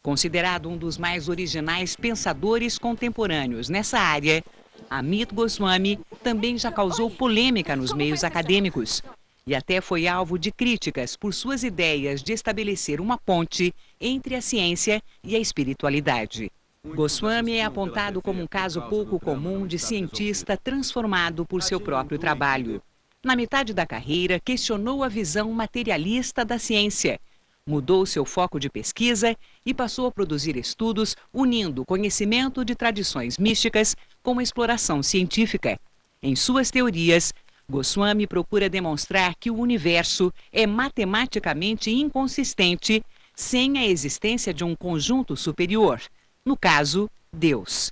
Considerado um dos mais originais pensadores contemporâneos nessa área, Amit Goswami também já causou polêmica nos meios acadêmicos e até foi alvo de críticas por suas ideias de estabelecer uma ponte entre a ciência e a espiritualidade. Goswami é apontado como um caso pouco comum de cientista transformado por seu próprio trabalho. Na metade da carreira, questionou a visão materialista da ciência, mudou seu foco de pesquisa e passou a produzir estudos unindo conhecimento de tradições místicas com a exploração científica. Em suas teorias, Goswami procura demonstrar que o universo é matematicamente inconsistente sem a existência de um conjunto superior, no caso, Deus.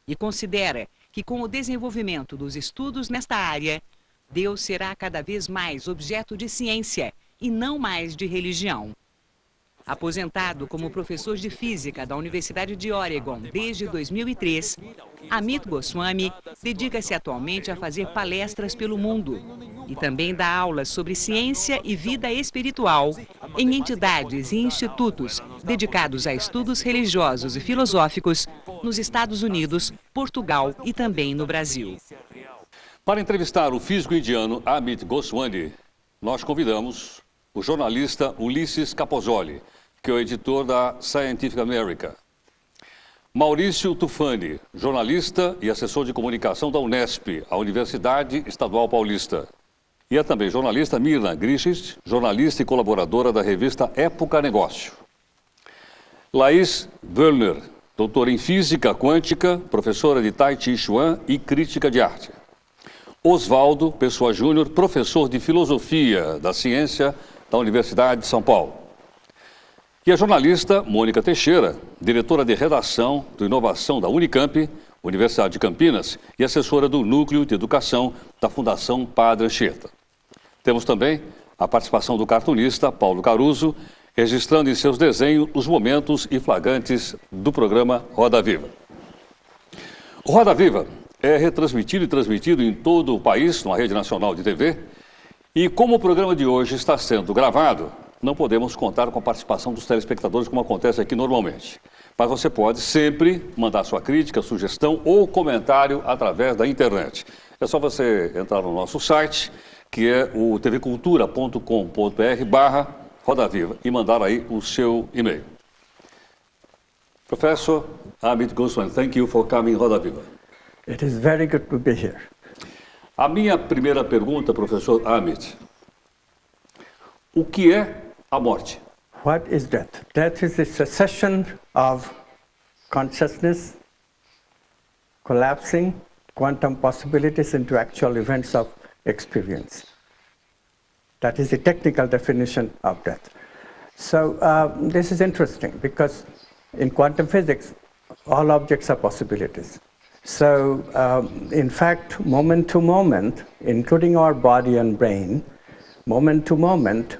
E considera que com o desenvolvimento dos estudos nesta área, Deus será cada vez mais objeto de ciência e não mais de religião. Aposentado como professor de Física da Universidade de Oregon desde 2003, Amit Goswami dedica-se atualmente a fazer palestras pelo mundo e também dá aulas sobre ciência e vida espiritual em entidades e institutos dedicados a estudos religiosos e filosóficos nos Estados Unidos, Portugal e também no Brasil. Para entrevistar o físico indiano Amit Goswami, nós convidamos o jornalista Ulisses Capozoli, que é o editor da Scientific American. Maurício Tufani, jornalista e assessor de comunicação da Unesp, a Universidade Estadual Paulista. E é também jornalista Mirna Griches, jornalista e colaboradora da revista Época Negócio. Laís Wöllner, doutora em Física Quântica, professora de Tai Chi Chuan e crítica de arte. Oswaldo Pessoa Júnior, professor de Filosofia da Ciência da Universidade de São Paulo. E a jornalista Mônica Teixeira, diretora de redação do Inovação da Unicamp, Universidade de Campinas, e assessora do Núcleo de Educação da Fundação Padre Anchieta. Temos também a participação do cartunista Paulo Caruso, registrando em seus desenhos os momentos e flagrantes do programa Roda Viva. O Roda Viva é retransmitido e transmitido em todo o país, numa rede nacional de TV, e como o programa de hoje está sendo gravado, não podemos contar com a participação dos telespectadores como acontece aqui normalmente. Mas você pode sempre mandar sua crítica, sugestão ou comentário através da internet. É só você entrar no nosso site, que é o tvcultura.com.br/Roda Viva e mandar aí o seu e-mail. Professor Amit Goswami, thank you for coming Roda Viva. It is very good to be here. A minha primeira pergunta, professor Amit, o que é a morte? What is death? Death is the cessation of consciousness, collapsing quantum possibilities into actual events of experience. That is the technical definition of death. So this is interesting because in quantum physics, all objects are possibilities. So in fact, moment to moment, including our body and brain, moment to moment,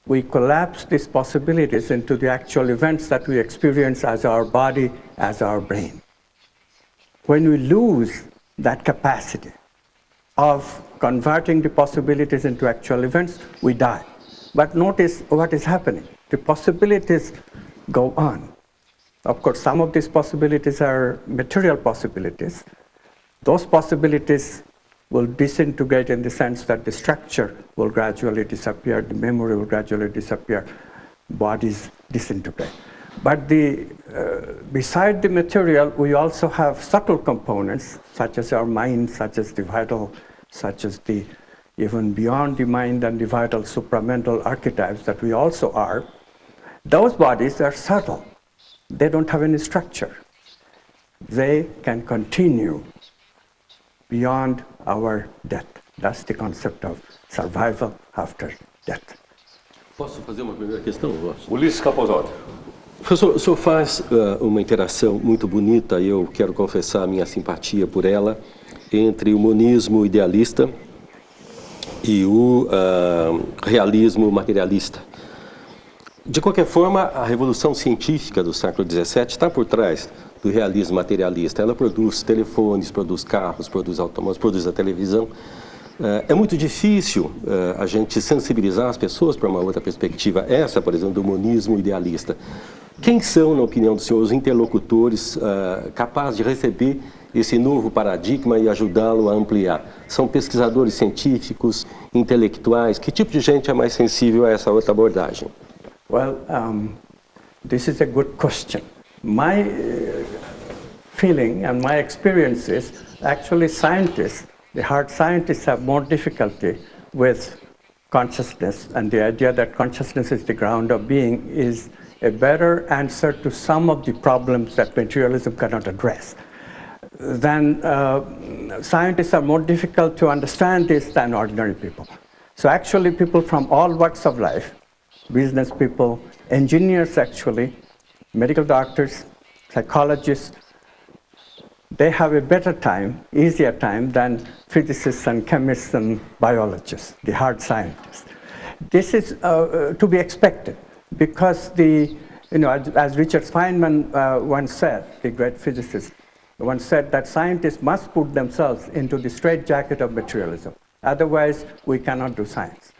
we collapse these possibilities into the actual events that we experience as our body, as our brain. When we lose that capacity of converting the possibilities into actual events, we die. But notice what is happening. The possibilities go on. Of course, some of these possibilities are material possibilities. Those possibilities will disintegrate in the sense that the structure will gradually disappear, the memory will gradually disappear, bodies disintegrate. But beside the material, we also have subtle components, such as our mind, such as the vital, such as the even beyond the mind and the vital supramental archetypes that we also are. Those bodies are subtle. They don't have any structure. They can continue beyond our death. That's the concept of survival after death. Posso fazer uma primeira questão? Ulisses Capozoli. Professor, o senhor faz uma interação muito bonita, e eu quero confessar a minha simpatia por ela, entre o monismo idealista e o realismo materialista. De qualquer forma, a revolução científica do século XVII está por trás do realismo materialista. Ela produz telefones, produz carros, produz automóveis, produz a televisão. É muito difícil a gente sensibilizar as pessoas para uma outra perspectiva. Essa, por exemplo, do monismo idealista. Quem são, na opinião do senhor, os interlocutores capazes de receber esse novo paradigma e ajudá-lo a ampliar? São pesquisadores científicos, intelectuais? Que tipo de gente é mais sensível a essa outra abordagem? Well, this is a good question. My feeling and my experience is actually scientists, the hard scientists have more difficulty with consciousness, and the idea that consciousness is the ground of being is a better answer to some of the problems that materialism cannot address. Then scientists are more difficult to understand this than ordinary people. So actually people from all walks of life, business people, engineers actually, medical doctors, psychologists, they have a better time, easier time than physicists and chemists and biologists, the hard scientists. This is to be expected because as Richard Feynman once said, the great physicist, once said that scientists must put themselves into the straitjacket of materialism. Otherwise, we cannot do science.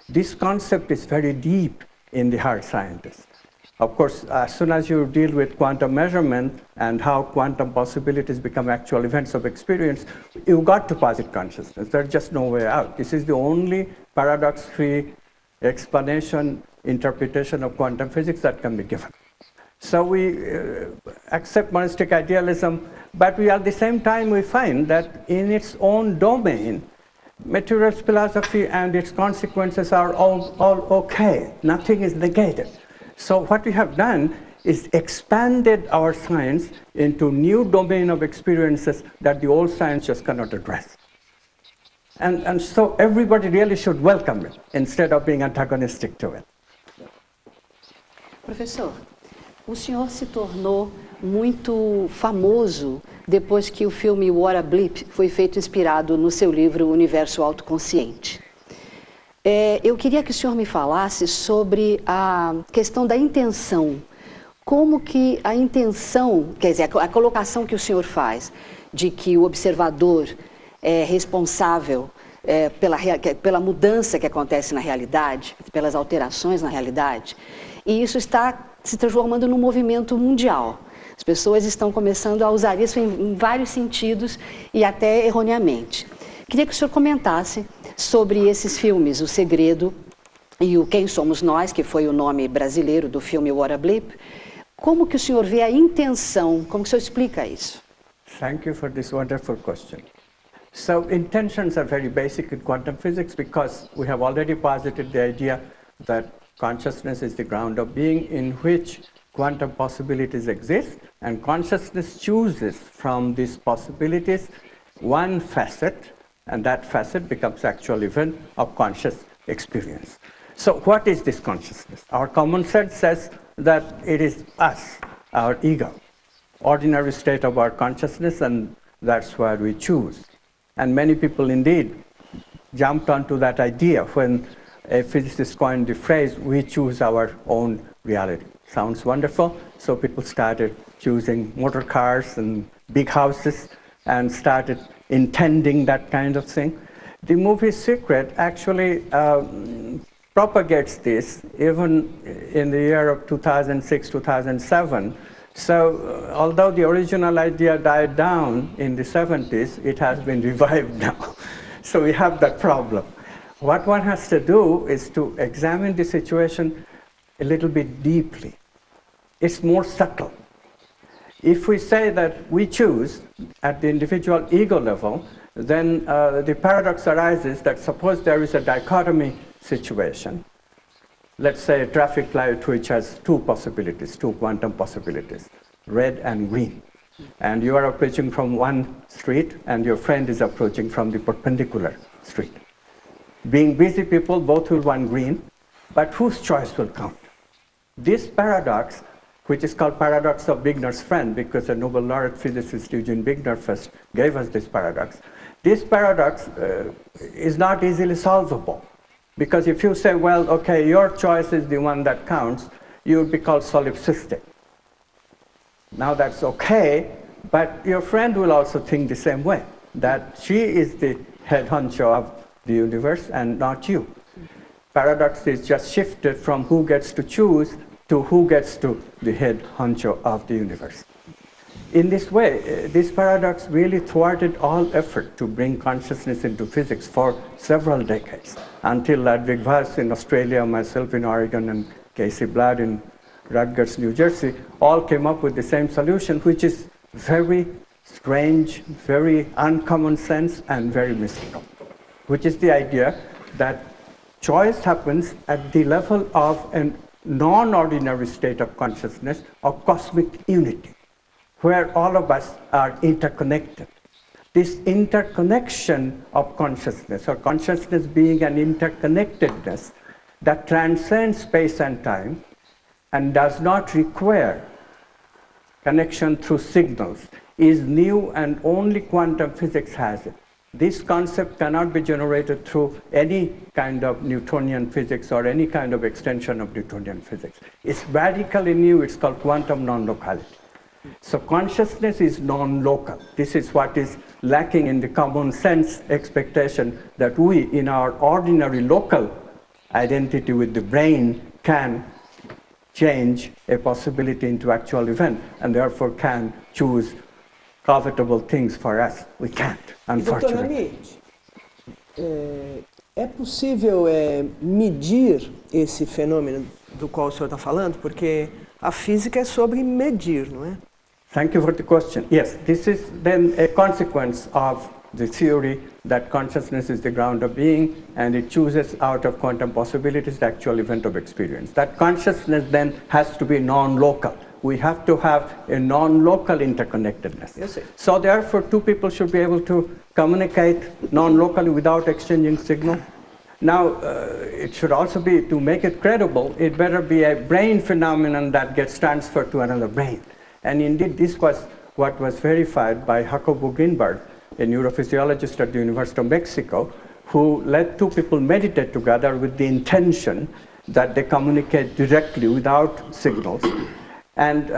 This concept is very deep in the hard scientists. Of course, as soon as you deal with quantum measurement and how quantum possibilities become actual events of experience, you've got to posit consciousness. There's just no way out. This is the only paradox-free explanation, interpretation of quantum physics that can be given. So we accept monistic idealism, but we at the same time we find that in its own domain, materialist philosophy and its consequences are all okay. Nothing is negated. So what we have done is expanded our science into new domain of experiences that the old science just cannot address. And so everybody really should welcome it instead of being antagonistic to it. Professor, o senhor se tornou muito famoso depois que o filme What a Blip foi feito inspirado no seu livro Universo Auto-Consciente. Eu queria que o senhor me falasse sobre a questão da intenção. Como que a intenção, quer dizer, a colocação que o senhor faz de que o observador é responsável pela mudança que acontece na realidade, pelas alterações na realidade, e isso está se transformando num movimento mundial. As pessoas estão começando a usar isso em vários sentidos e até erroneamente. Queria que o senhor comentasse sobre esses filmes, O Segredo e o Quem Somos Nós, que foi o nome brasileiro do filme What a Blip. Como que o senhor vê a intenção? Como que o senhor explica isso? Thank you for this wonderful question. So intentions are very basic in quantum physics because we have already posited the idea that consciousness is the ground of being in which quantum possibilities exist, and consciousness chooses from these possibilities one facet, and that facet becomes actual event of conscious experience. So what is this consciousness? Our common sense says that it is us, our ego, ordinary state of our consciousness, and that's where we choose. And many people indeed jumped onto that idea when a physicist coined the phrase, we choose our own reality. Sounds wonderful, so people started choosing motor cars and big houses and started intending that kind of thing. The movie Secret actually propagates this even in the year of 2006, 2007. So although the original idea died down in the 70s, it has been revived now. So we have that problem. What one has to do is to examine the situation a little bit deeply. It's more subtle. If we say that we choose at the individual ego level, then the paradox arises that suppose there is a dichotomy situation. Let's say a traffic light which has two possibilities, two quantum possibilities, red and green. And you are approaching from one street and your friend is approaching from the perpendicular street. Being busy people, both will want green, but whose choice will count? This paradox, which is called paradox of Wigner's friend, because the Nobel laureate physicist Eugene Wigner first gave us this paradox. This paradox is not easily solvable, because if you say, well, okay, your choice is the one that counts, you would be called solipsistic. Now that's okay, but your friend will also think the same way, that she is the head honcho of the universe and not you. Paradox is just shifted from who gets to choose to who gets to the head honcho of the universe. In this way, this paradox really thwarted all effort to bring consciousness into physics for several decades, until Ludwig Voss in Australia, myself in Oregon, and Casey Blood in Rutgers, New Jersey, all came up with the same solution, which is very strange, very uncommon sense, and very mystical, which is the idea that choice happens at the level of a non-ordinary state of consciousness, of cosmic unity, where all of us are interconnected. This interconnection of consciousness, or consciousness being an interconnectedness that transcends space and time and does not require connection through signals, is new, and only quantum physics has it. This concept cannot be generated through any kind of Newtonian physics or any kind of extension of Newtonian physics. It's radically new. It's called quantum non-locality. So consciousness is non-local. This is what is lacking in the common sense expectation that we, in our ordinary local identity with the brain, can change a possibility into actual event, and therefore can choose covetable things for us. We can't, unfortunately. Dr. Amit, é possível medir esse fenômeno do qual o senhor está falando? Porque a física é sobre medir, não é? Thank you for the question. Yes, this is then a consequence of the theory that consciousness is the ground of being, and it chooses out of quantum possibilities the actual event of experience. That consciousness then has to be non-local. We have to have a non-local interconnectedness. Yes, sir. So therefore, two people should be able to communicate non-locally without exchanging signal. Now, it should also be, to make it credible, it better be a brain phenomenon that gets transferred to another brain. And indeed, this was what was verified by Jacobo Greenberg, a neurophysiologist at the University of Mexico, who let two people meditate together with the intention that they communicate directly without signals. And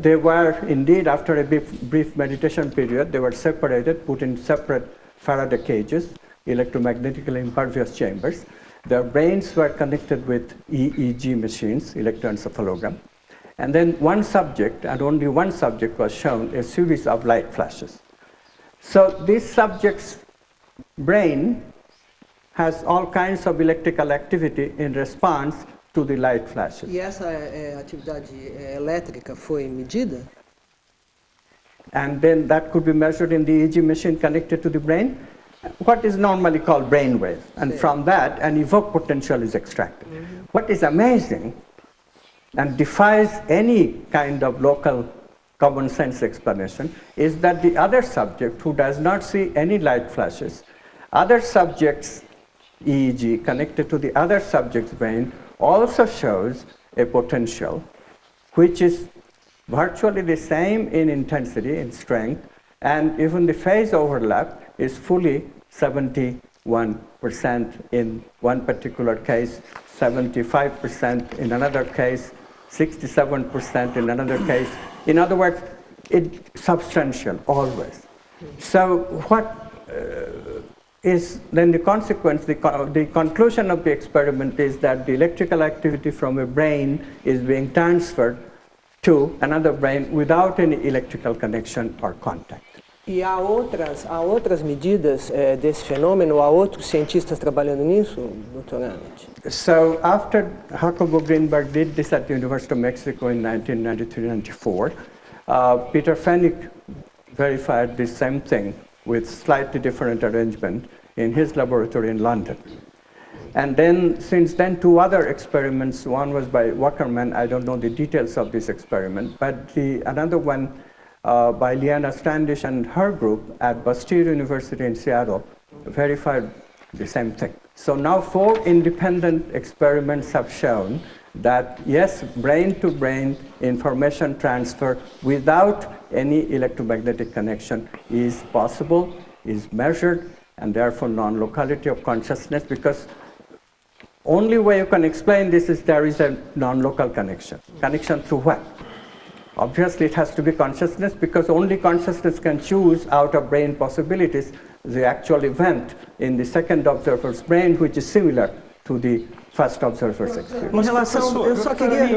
they were indeed, after a brief meditation period, they were separated, put in separate Faraday cages, electromagnetically impervious chambers. Their brains were connected with EEG machines, electroencephalogram. And then one subject, and only one subject, was shown a series of light flashes. So this subject's brain has all kinds of electrical activity in response to the light flashes. E essa atividade elétrica foi medida? And then that could be measured in the EEG machine connected to the brain, what is normally called brain wave. And from that, an evoked potential is extracted. Mm-hmm. What is amazing and defies any kind of local common sense explanation is that the other subject, who does not see any light flashes, other subject's EEG connected to the other subject's brain also shows a potential which is virtually the same in intensity, in strength, and even the phase overlap is fully 71% in one particular case, 75% in another case, 67% in another case. In other words, it's substantial always. So what is then the consequence, the conclusion of the experiment is that the electrical activity from a brain is being transferred to another brain without any electrical connection or contact. E há outras medidas desse fenômeno? Há outros cientistas trabalhando nisso, Dr. Amit? So after Jacobo Greenberg did this at the University of Mexico in 1993-94, Peter Fenwick verified the same thing with slightly different arrangement in his laboratory in London. And then, since then, two other experiments, one was by Wackerman, I don't know the details of this experiment, but another one by Liana Standish and her group at Bastyr University in Seattle verified the same thing. So now 4 independent experiments have shown that yes, brain-to-brain information transfer without any electromagnetic connection is possible, is measured, and therefore non-locality of consciousness, because only way you can explain this is there is a non-local connection. Connection through what? Obviously it has to be consciousness, because only consciousness can choose out of brain possibilities the actual event in the second observer's brain, which is similar to the first observer's experience. Em relação, eu só queria...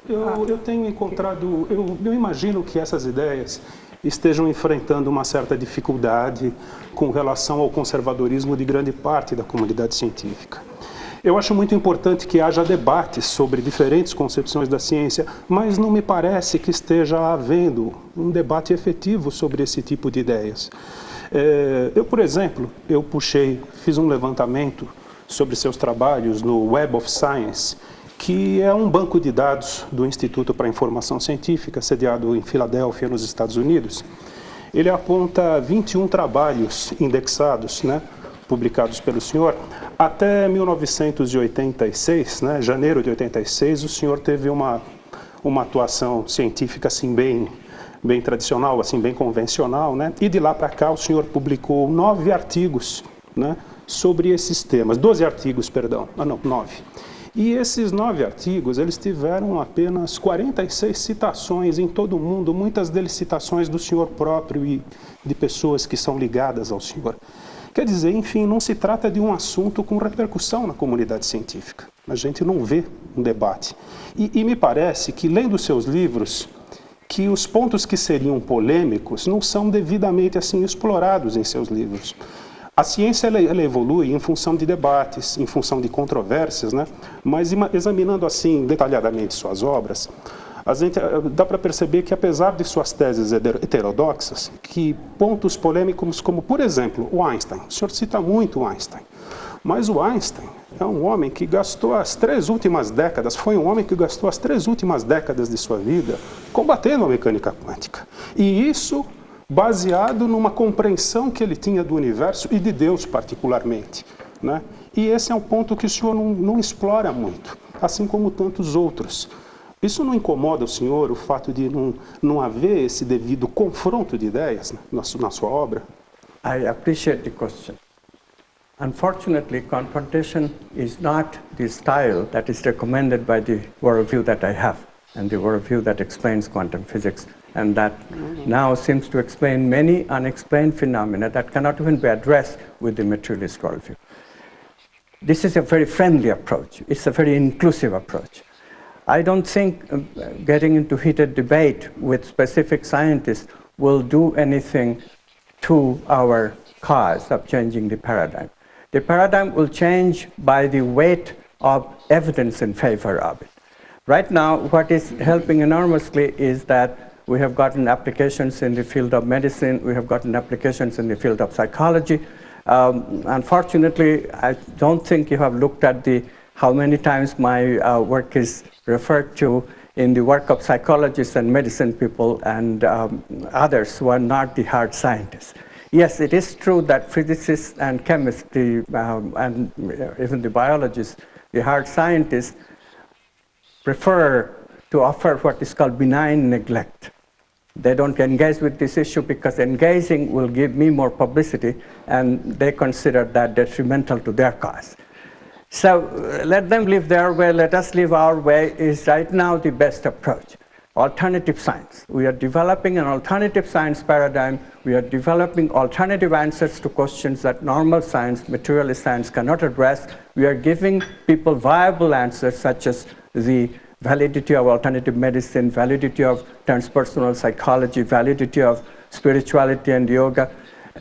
Eu tenho encontrado, eu imagino que essas ideias estejam enfrentando uma certa dificuldade com relação ao conservadorismo de grande parte da comunidade científica. Eu acho muito importante que haja debates sobre diferentes concepções da ciência, mas não me parece que esteja havendo um debate efetivo sobre esse tipo de ideias. Eu, por exemplo, fiz um levantamento sobre seus trabalhos no Web of Science, que é um banco de dados do Instituto para a Informação Científica, sediado em Filadélfia, nos Estados Unidos. Ele aponta 21 trabalhos indexados, publicados pelo senhor. Até 1986, janeiro de 86, o senhor teve uma atuação científica assim bem tradicional, assim bem convencional, e de lá para cá o senhor publicou 9 artigos, sobre esses temas, 12 artigos, perdão, 9. E esses 9 artigos, eles tiveram apenas 46 citações em todo o mundo, muitas deles citações do senhor próprio e de pessoas que são ligadas ao senhor. Quer dizer, enfim, não se trata de um assunto com repercussão na comunidade científica. A gente não vê um debate. E me parece que, lendo seus livros, que os pontos que seriam polêmicos não são devidamente assim explorados em seus livros. A ciência ela evolui em função de debates, em função de controvérsias, mas examinando assim detalhadamente suas obras, dá para perceber que, apesar de suas teses heterodoxas, que pontos polêmicos como, por exemplo, o Einstein, o senhor cita muito o Einstein, mas o Einstein é um homem que gastou foi um homem que gastou as 3 últimas décadas de sua vida combatendo a mecânica quântica. E isso baseado numa compreensão que ele tinha do universo e de Deus particularmente, E esse é um ponto que o senhor não explora muito, assim como tantos outros. Isso não incomoda o senhor, o fato de não haver esse devido confronto de ideias na sua obra? I appreciate the question. Unfortunately, confrontation is not the style that is recommended by the worldview that I have, and the worldview that explains quantum physics, and that now seems to explain many unexplained phenomena that cannot even be addressed with the materialist worldview. This is a very friendly approach. It's a very inclusive approach. I don't think getting into heated debate with specific scientists will do anything to our cause of changing the paradigm. The paradigm will change by the weight of evidence in favor of it. Right now, what is helping enormously is that we have gotten applications in the field of medicine, we have gotten applications in the field of psychology. Unfortunately, I don't think you have looked at how many times my work is referred to in the work of psychologists and medicine people and others who are not the hard scientists. Yes, it is true that physicists and chemists and even the biologists, the hard scientists, prefer to offer what is called benign neglect. They don't engage with this issue because engaging will give me more publicity, and they consider that detrimental to their cause. So let them live their way, let us live our way is right now the best approach. Alternative science. We are developing an alternative science paradigm. We are developing alternative answers to questions that normal science, materialist science cannot address. We are giving people viable answers such as the validity of alternative medicine, validity of transpersonal psychology, validity of spirituality and yoga.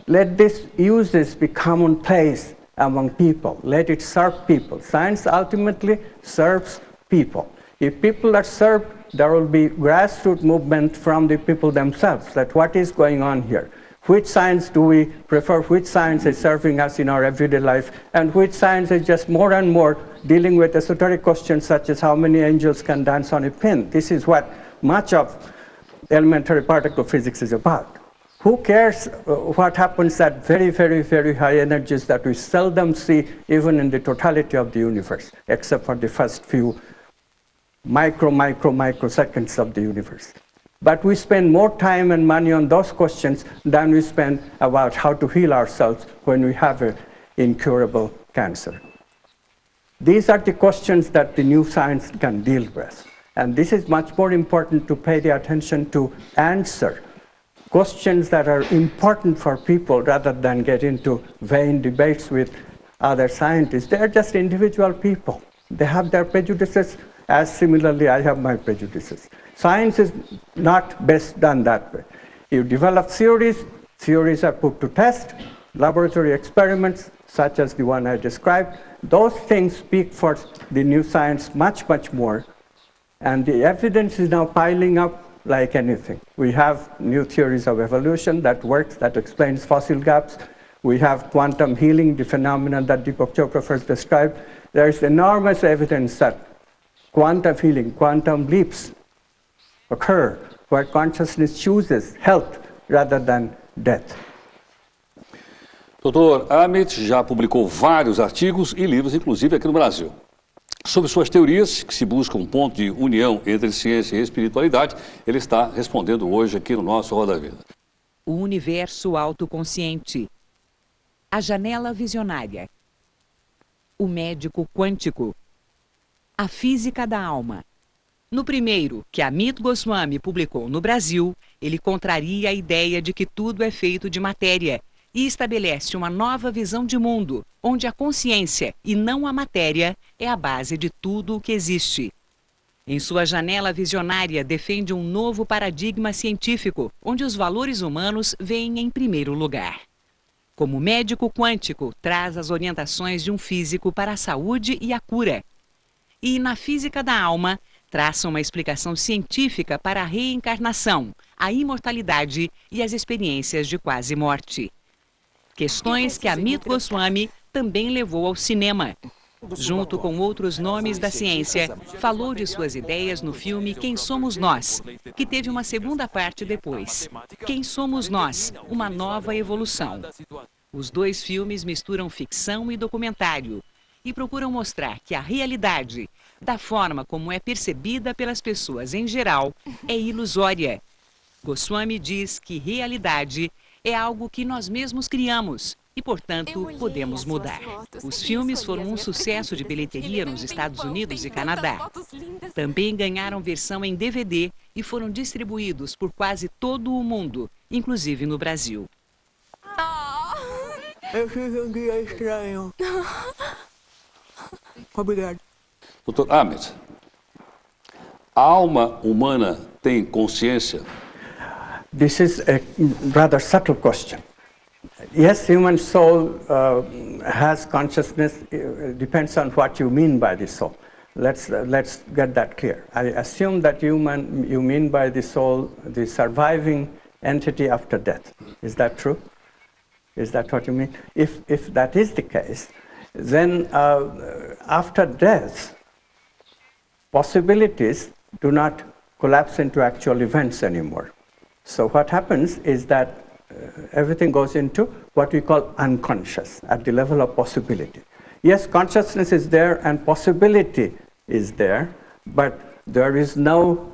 Let use this be commonplace among people. Let it serve people. Science ultimately serves people. If people are served, there will be grassroots movement from the people themselves, that what is going on here? Which science do we prefer? Which science is serving us in our everyday life? And which science is just more and more dealing with esoteric questions such as how many angels can dance on a pin? This is what much of elementary particle physics is about. Who cares what happens at very, very, very high energies that we seldom see even in the totality of the universe, except for the first few microseconds of the universe. But we spend more time and money on those questions than we spend about how to heal ourselves when we have an incurable cancer. These are the questions that the new science can deal with. And this is much more important to pay the attention to answer questions that are important for people rather than get into vain debates with other scientists. They are just individual people. They have their prejudices as similarly I have my prejudices. Science is not best done that way. You develop theories, theories are put to test, laboratory experiments, such as the one I described, those things speak for the new science much, much more. And the evidence is now piling up like anything. We have new theories of evolution that works, that explains fossil gaps. We have quantum healing, the phenomenon that Deepak Chopra first described. There is enormous evidence that quantum healing, quantum leaps occur where consciousness chooses health rather than death. Dr. Amit já publicou vários artigos e livros, inclusive aqui no Brasil. Sobre suas teorias, que se busca um ponto de união entre ciência e espiritualidade, ele está respondendo hoje aqui no nosso Roda Viva. O Universo Auto-Consciente. A Janela Visionária. O Médico Quântico. A Física da Alma. No primeiro, que Amit Goswami publicou no Brasil, ele contraria a ideia de que tudo é feito de matéria e estabelece uma nova visão de mundo, onde a consciência e não a matéria é a base de tudo o que existe. Em sua janela visionária, defende um novo paradigma científico, onde os valores humanos vêm em primeiro lugar. Como médico quântico, traz as orientações de um físico para a saúde e a cura. E na Física da Alma, traça uma explicação científica para a reencarnação, a imortalidade e as experiências de quase morte. Questões que Amit Goswami também levou ao cinema. Junto com outros nomes da ciência, falou de suas ideias no filme Quem Somos Nós, que teve uma segunda parte depois. Quem Somos Nós? Uma Nova Evolução. Os dois filmes misturam ficção e documentário e procuram mostrar que a realidade, da forma como é percebida pelas pessoas em geral, é ilusória. Goswami diz que realidade é algo que nós mesmos criamos e, portanto, podemos mudar. Os filmes foram um sucesso de bilheteria nos Estados Unidos e Canadá. Também ganharam versão em DVD e foram distribuídos por quase todo o mundo, inclusive no Brasil. Eu fiz um dia estranho. Obrigado. Dr. Amit, a alma humana tem consciência? This is a rather subtle question. Yes, human soul has consciousness. It depends on what you mean by the soul. Let's get that clear. I assume that you mean by the soul the surviving entity after death. Is that true? Is that what you mean? If that is the case, then after death, possibilities do not collapse into actual events anymore. So what happens is that everything goes into what we call unconscious, at the level of possibility. Yes, consciousness is there and possibility is there, but there is no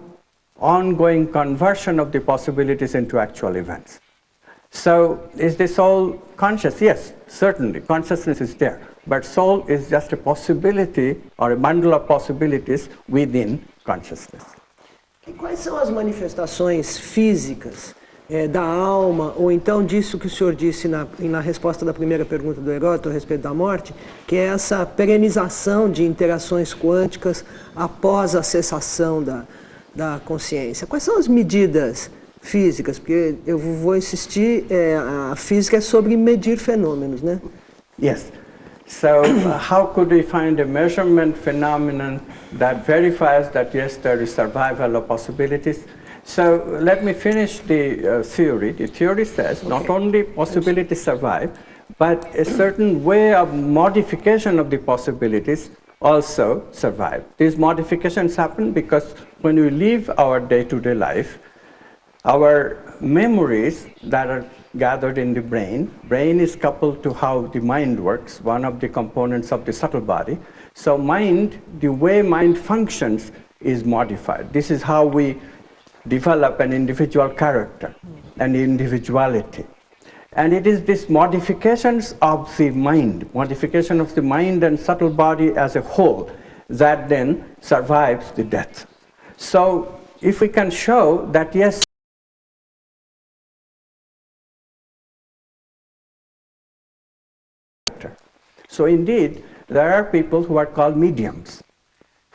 ongoing conversion of the possibilities into actual events. So is the soul conscious? Yes, certainly, consciousness is there. But soul is just a possibility or a bundle of possibilities within consciousness. E quais são as manifestações físicas da alma, ou então disso que o senhor disse na resposta da primeira pergunta do Heródoto a respeito da morte, que é essa perenização de interações quânticas após a cessação da consciência? Quais são as medidas físicas? Porque eu vou insistir, a física é sobre medir fenômenos, né? Yes. So how could we find a measurement phenomenon that verifies that yes, there is survival of possibilities? So let me finish the theory. The theory says not only possibilities survive, but a certain way of modification of the possibilities also survive. These modifications happen because when we live our day-to-day life, our memories that are gathered in the brain is coupled to how the mind works, one of the components of the subtle body. So mind, the way mind functions is modified. This is how we develop an individual character, an individuality. And it is this modifications of the mind, modification of the mind and subtle body as a whole, that then survives the death. So if we can show that yes, so indeed, there are people who are called mediums,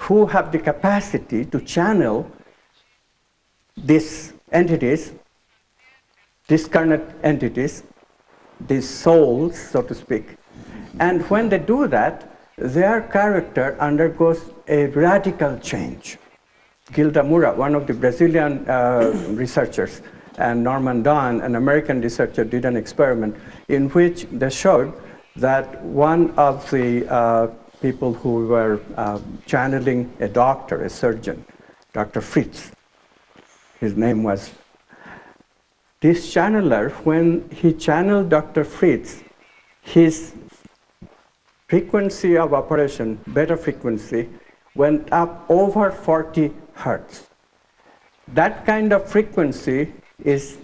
who have the capacity to channel these entities, discarnate entities, these souls, so to speak. And when they do that, their character undergoes a radical change. Gilda Moura, one of the Brazilian researchers, and Norman Don, an American researcher, did an experiment in which they showed that one of the people who were channeling a doctor, a surgeon, Dr. Fritz, his name was, this channeler, when he channeled Dr. Fritz, his frequency of operation, beta frequency, went up over 40 hertz. That kind of frequency is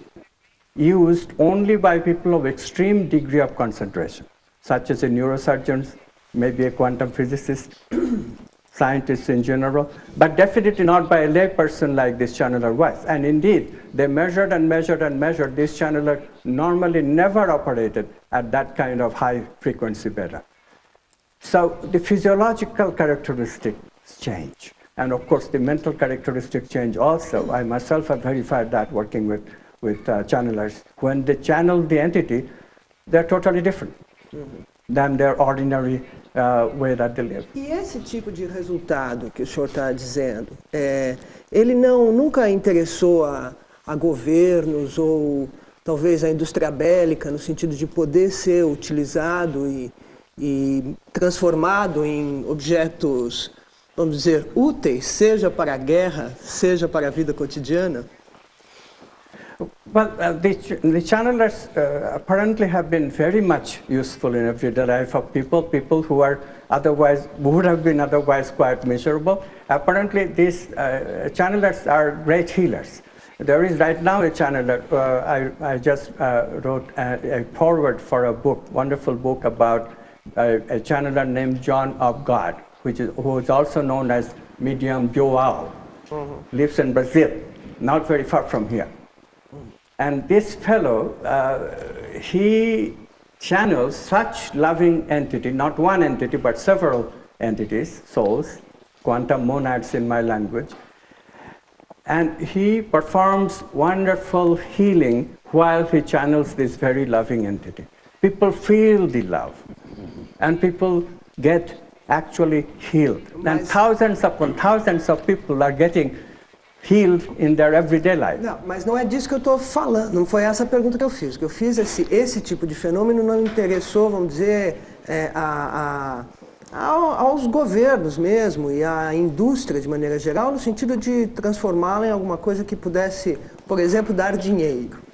used only by people of extreme degree of concentration, such as a neurosurgeon, maybe a quantum physicist, scientists in general, but definitely not by a lay person like this channeler was. And indeed, they measured and measured and measured. This channeler normally never operated at that kind of high frequency beta. So the physiological characteristics change. And of course, the mental characteristics change also. I myself have verified that working with channelers. When they channel the entity, they're totally different than their ordinary way that they live. E esse tipo de resultado que o senhor está dizendo, ele nunca interessou a governos ou talvez a indústria bélica, no sentido de poder ser utilizado e transformado em objetos, vamos dizer, úteis, seja para a guerra, seja para a vida cotidiana? Well, the channelers apparently have been very much useful in everyday life of people who are would have been otherwise quite miserable. Apparently, these channelers are great healers. There is right now a channeler. I just wrote a foreword for a book, wonderful book about a channeler named John of God, who is also known as Medium Joao, lives in Brazil, not very far from here. And this fellow, he channels such loving entity, not one entity, but several entities, souls, quantum monads in my language. And he performs wonderful healing while he channels this very loving entity. People feel the love, and people get actually healed. And thousands upon thousands of people are getting healed in their everyday life. Não, mas não é disso que eu estou falando, não foi essa a pergunta que eu fiz. O que eu fiz é se esse tipo de fenômeno não interessou, vamos dizer, aos governos mesmo e à indústria de maneira geral, no sentido de transformá-la em alguma coisa que pudesse, por exemplo, dar dinheiro.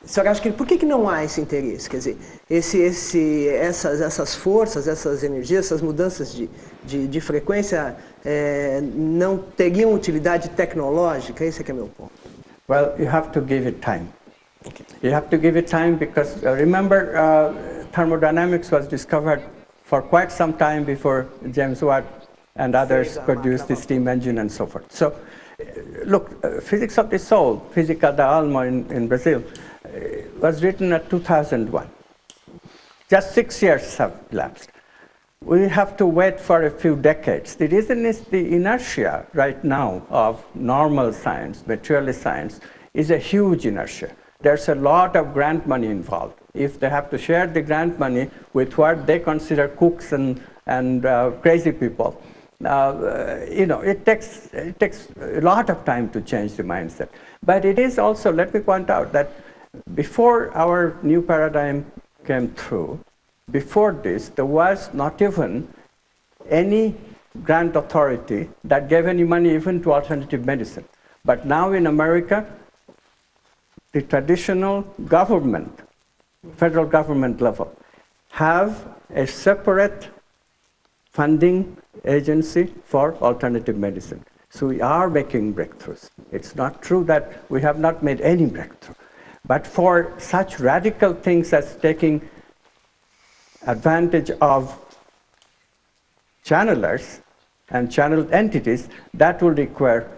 O senhor acha que por que não há esse interesse? Quer dizer, essas forças, essas energias, essas mudanças de frequência não teriam utilidade tecnológica? Esse é que é meu ponto. Well, you have to give it time. Okay. You have to give it time because remember, thermodynamics was discovered for quite some time before James Watt and others produced the steam engine and so forth. So, look, Physics of the Soul, Física da Alma in Brazil, was written at 2001. Just 6 years have elapsed. We have to wait for a few decades. The reason is the inertia right now of normal science, materialist science, is a huge inertia. There's a lot of grant money involved. If they have to share the grant money with what they consider cooks and crazy people, it takes a lot of time to change the mindset. But it is also, let me point out that before our new paradigm came through, before this, there was not even any grant authority that gave any money even to alternative medicine. But now in America, the traditional government, federal government level, have a separate funding agency for alternative medicine. So we are making breakthroughs. It's not true that we have not made any breakthrough. But for such radical things as taking advantage of channelers and channeled entities, that will require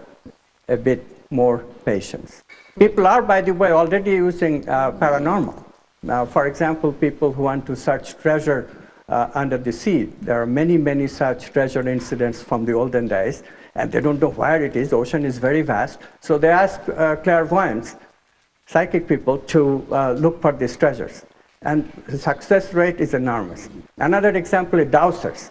a bit more patience. People are, by the way, already using paranormal. Now, for example, people who want to search treasure under the sea. There are many, many such treasure incidents from the olden days, and they don't know where it is. The ocean is very vast. So they ask clairvoyants, psychic people, to look for these treasures. And the success rate is enormous. Another example is dowsers.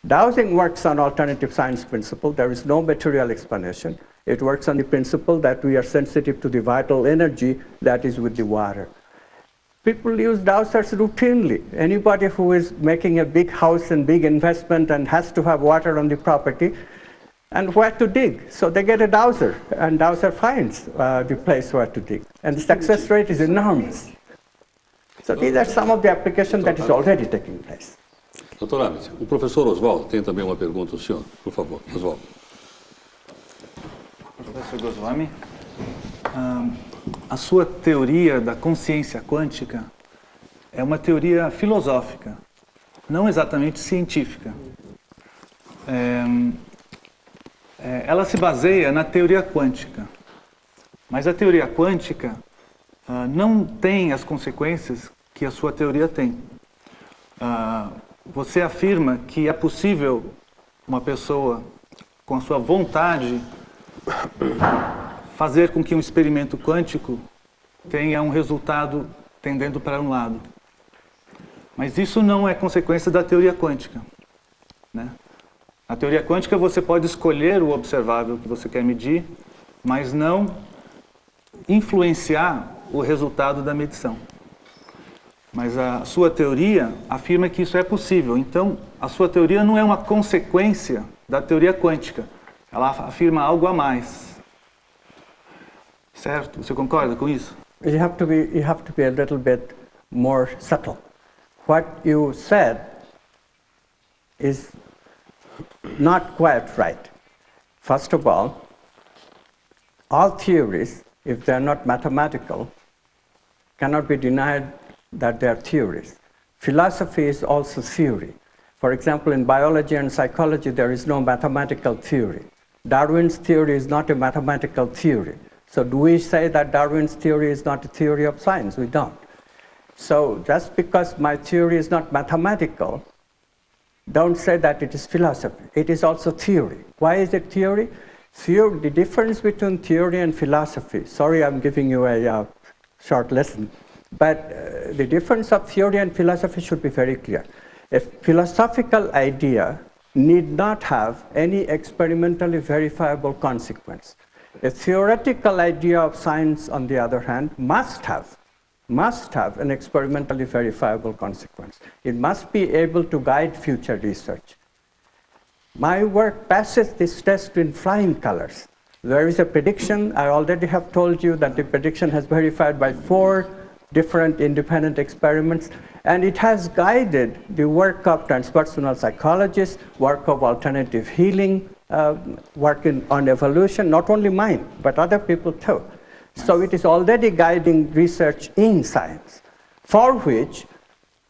Dowsing works on alternative science principle. There is no material explanation. It works on the principle that we are sensitive to the vital energy that is with the water. People use dowsers routinely. Anybody who is making a big house and big investment and has to have water on the property, and where to dig. So they get a dowser, and dowser finds the place where to dig. And the success rate is enormous. So these are some of the applications that is already taking place. Dr. Amit, o professor Oswaldo tem também uma pergunta ao senhor, por favor. Oswaldo. Professor Goswami, a sua teoria da consciência quântica é uma teoria filosófica, não exatamente científica. Ela se baseia na teoria quântica, mas a teoria quântica não tem as consequências que a sua teoria tem. Você afirma que é possível uma pessoa, com a sua vontade, fazer com que um experimento quântico tenha um resultado tendendo para um lado. Mas isso não é consequência da teoria quântica, né? Na teoria quântica você pode escolher o observável que você quer medir, mas não influenciar o resultado da medição. Mas a sua teoria afirma que isso é possível. Então, a sua teoria não é uma consequência da teoria quântica. Ela afirma algo a mais. Certo? Você concorda com isso? You have to be a little bit more subtle. What you said is not quite right. First of all theories, if they are not mathematical, cannot be denied that they are theories. Philosophy is also theory. For example, in biology and psychology, there is no mathematical theory. Darwin's theory is not a mathematical theory. So do we say that Darwin's theory is not a theory of science? We don't. So just because my theory is not mathematical, don't say that it is philosophy. It is also theory. Why is it theory? The difference between theory and philosophy, sorry I'm giving you a short lesson, but the difference of theory and philosophy should be very clear. A philosophical idea need not have any experimentally verifiable consequence. A theoretical idea of science, on the other hand, must have an experimentally verifiable consequence. It must be able to guide future research. My work passes this test in flying colors. There is a prediction. I already have told you that the prediction has verified by 4 different independent experiments, and it has guided the work of transpersonal psychologists, work of alternative healing, work on evolution, not only mine, but other people too. So it is already guiding research in science, for which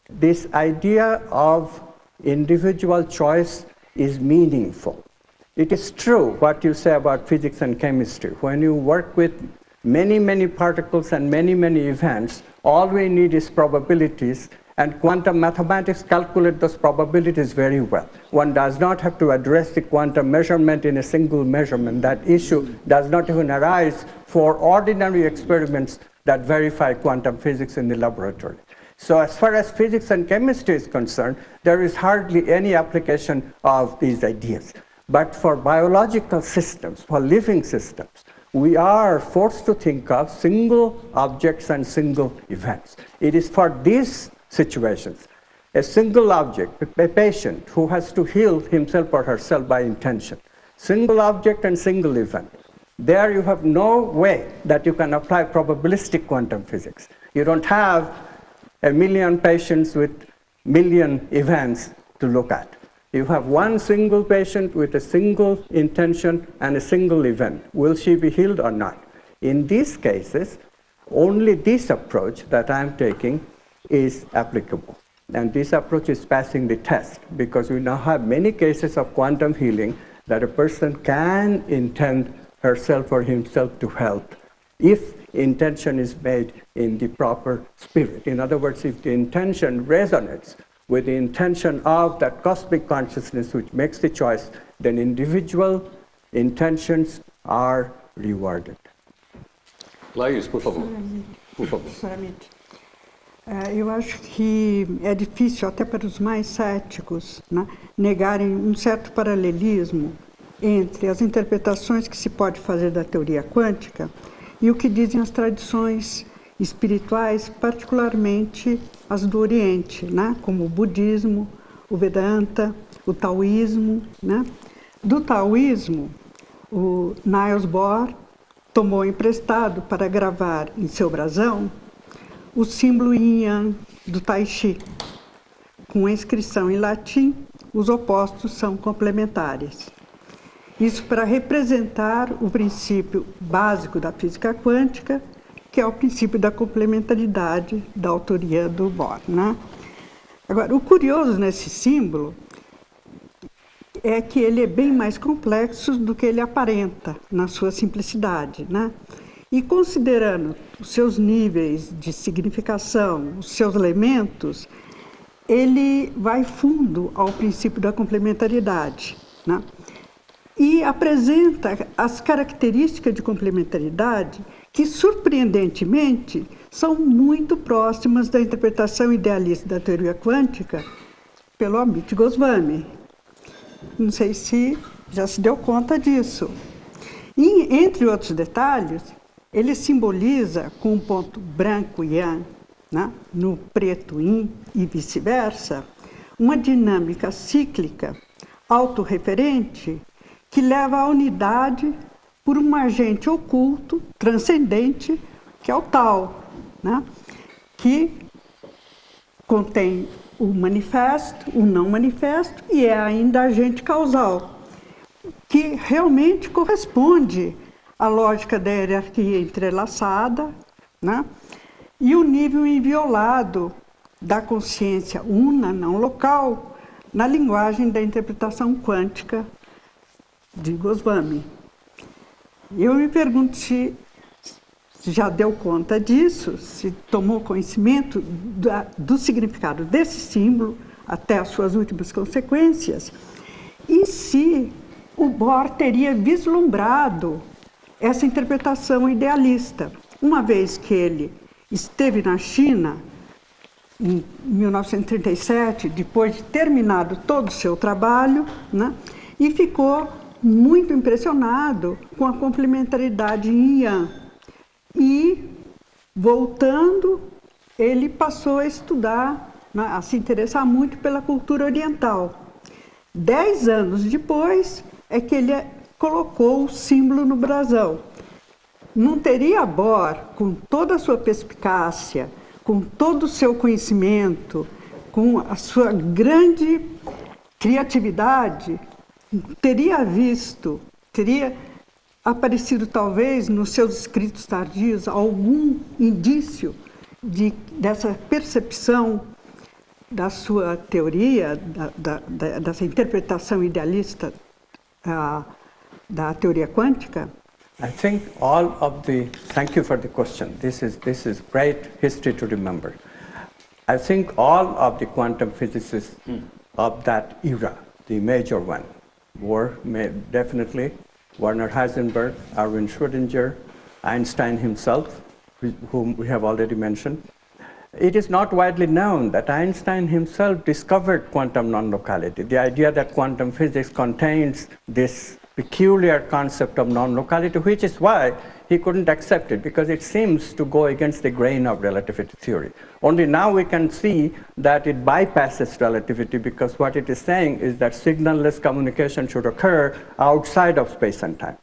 this idea of individual choice is meaningful. It is true what you say about physics and chemistry. When you work with many, many particles and many, many events, all we need is probabilities, and quantum mathematics calculate those probabilities very well. One does not have to address the quantum measurement in a single measurement. That issue does not even arise for ordinary experiments that verify quantum physics in the laboratory. So as far as physics and chemistry is concerned, there is hardly any application of these ideas. But for biological systems, for living systems, we are forced to think of single objects and single events. It is for these situations, a single object, a patient who has to heal himself or herself by intention, single object and single event. There you have no way that you can apply probabilistic quantum physics. You don't have a million patients with million events to look at. You have one single patient with a single intention and a single event. Will she be healed or not? In these cases, only this approach that I'm taking is applicable. And this approach is passing the test because we now have many cases of quantum healing that a person can intend herself or himself to help if intention is made in the proper spirit. In other words, if the intention resonates with the intention of that cosmic consciousness which makes the choice, then individual intentions are rewarded. Laís, por favor. Por favor. Eu acho que é difícil, até para os mais céticos, né, negarem um certo paralelismo entre as interpretações que se pode fazer da teoria quântica e o que dizem as tradições espirituais, particularmente as do Oriente, né, como o budismo, o Vedanta, o taoísmo. Né. Do taoísmo, o Niels Bohr tomou emprestado para gravar em seu brasão o símbolo yin yang do Tai Chi. Com a inscrição em latim, os opostos são complementares. Isso para representar o princípio básico da física quântica, que é o princípio da complementaridade da autoria do Bohr. Né? Agora, o curioso nesse símbolo é que ele é bem mais complexo do que ele aparenta na sua simplicidade. Né? E considerando os seus níveis de significação, os seus elementos, ele vai fundo ao princípio da complementaridade. Né? E apresenta as características de complementaridade que, surpreendentemente, são muito próximas da interpretação idealista da teoria quântica pelo Amit Goswami. Não sei se já se deu conta disso. E, entre outros detalhes, ele simboliza com um ponto branco yang, né, no preto yin e vice-versa, uma dinâmica cíclica, autorreferente, que leva à unidade por um agente oculto, transcendente, que é o tal, né, que contém o manifesto, o não manifesto e é ainda agente causal, que realmente corresponde à lógica da hierarquia entrelaçada, né? E o nível inviolado da consciência una, não local, na linguagem da interpretação quântica de Goswami. Eu me pergunto se já deu conta disso, se tomou conhecimento do significado desse símbolo até as suas últimas consequências, e se o Bohr teria vislumbrado essa interpretação idealista, uma vez que ele esteve na China em 1937, depois de terminado todo o seu trabalho, né, e ficou muito impressionado com a complementaridade yin-yang. E, voltando, ele passou a estudar, né, a se interessar muito pela cultura oriental. 10 anos depois é que ele colocou o símbolo no brasão. Não teria Bohr, com toda a sua perspicácia, com todo o seu conhecimento, com a sua grande criatividade, teria aparecido talvez nos seus escritos tardios algum indício dessa percepção da sua teoria, dessa interpretação idealista da teoria quântica? I think all of thank you for the question. This is great history to remember. I think all of the quantum physicists of that era, the major one, were definitely Werner Heisenberg, Erwin Schrödinger, Einstein himself, whom we have already mentioned. It is not widely known that Einstein himself discovered quantum non-locality, the idea that quantum physics contains this peculiar concept of non-locality, which is why he couldn't accept it, because it seems to go against the grain of relativity theory. Only now we can see that it bypasses relativity, because what it is saying is that signal-less communication should occur outside of space and time.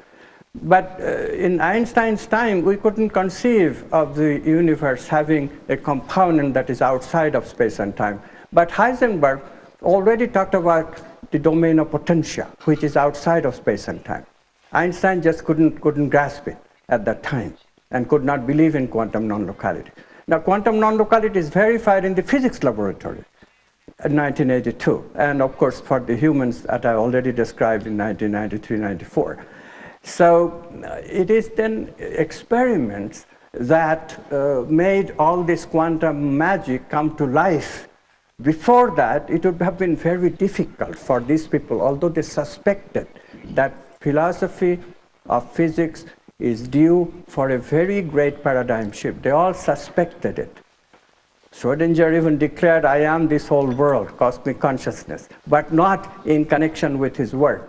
But in Einstein's time, we couldn't conceive of the universe having a component that is outside of space and time. But Heisenberg already talked about the domain of potentia, which is outside of space and time. Einstein just couldn't grasp it at that time and could not believe in quantum non-locality. Now, quantum non-locality is verified in the physics laboratory in 1982, and of course for the humans that I already described in 1993-94. So it is then experiments that made all this quantum magic come to life Before that, it would have been very difficult for these people, although they suspected that philosophy of physics is due for a very great paradigm shift. They all suspected it. Schrödinger even declared, I am this whole world, cosmic consciousness, but not in connection with his work.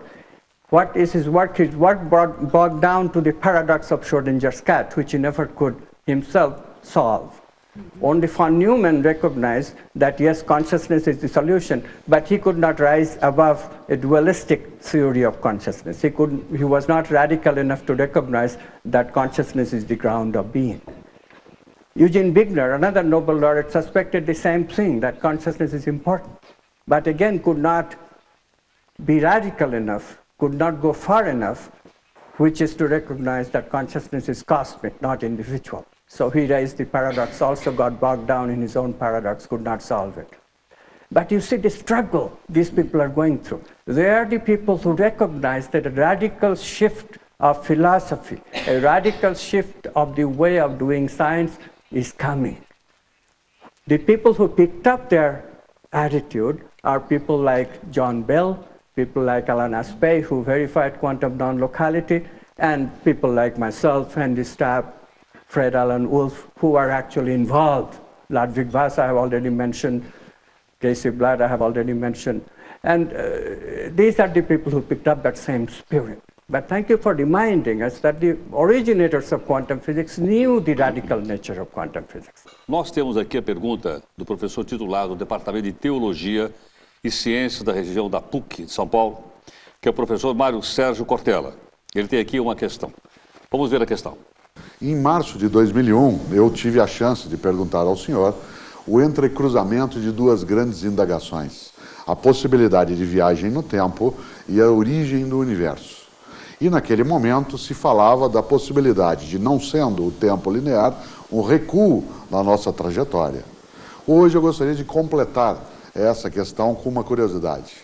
What is his work? His work bogged down to the paradox of Schrödinger's cat, which he never could himself solve. Only von Neumann recognized that yes, consciousness is the solution, but he could not rise above a dualistic theory of consciousness. He was not radical enough to recognize that consciousness is the ground of being. Eugene Wigner, another Nobel laureate, suspected the same thing, that consciousness is important, but again could not be radical enough, could not go far enough, which is to recognize that consciousness is cosmic, not individual. So he raised the paradox, also got bogged down in his own paradox, could not solve it. But you see the struggle these people are going through. They are the people who recognize that a radical shift of philosophy, a radical shift of the way of doing science is coming. The people who picked up their attitude are people like John Bell, people like Alan Aspey, who verified quantum non-locality, and people like myself, Andy Stapp, Fred Alan Wolf, who are actually involved. Ludwig Vass, I have already mentioned. Casey Blatt, I have already mentioned. And these are the people who picked up that same spirit. But thank you for reminding us that the originators of quantum physics knew the radical nature of quantum physics. Nós temos aqui a pergunta do professor titular do Departamento de Teologia e Ciência da região da PUC de São Paulo, que é o professor Mário Sérgio Cortella. Ele tem aqui uma questão. Vamos ver a questão. Em março de 2001, eu tive a chance de perguntar ao senhor o entrecruzamento de duas grandes indagações, a possibilidade de viagem no tempo e a origem do universo. E naquele momento se falava da possibilidade de, não sendo o tempo linear, um recuo na nossa trajetória. Hoje eu gostaria de completar essa questão com uma curiosidade.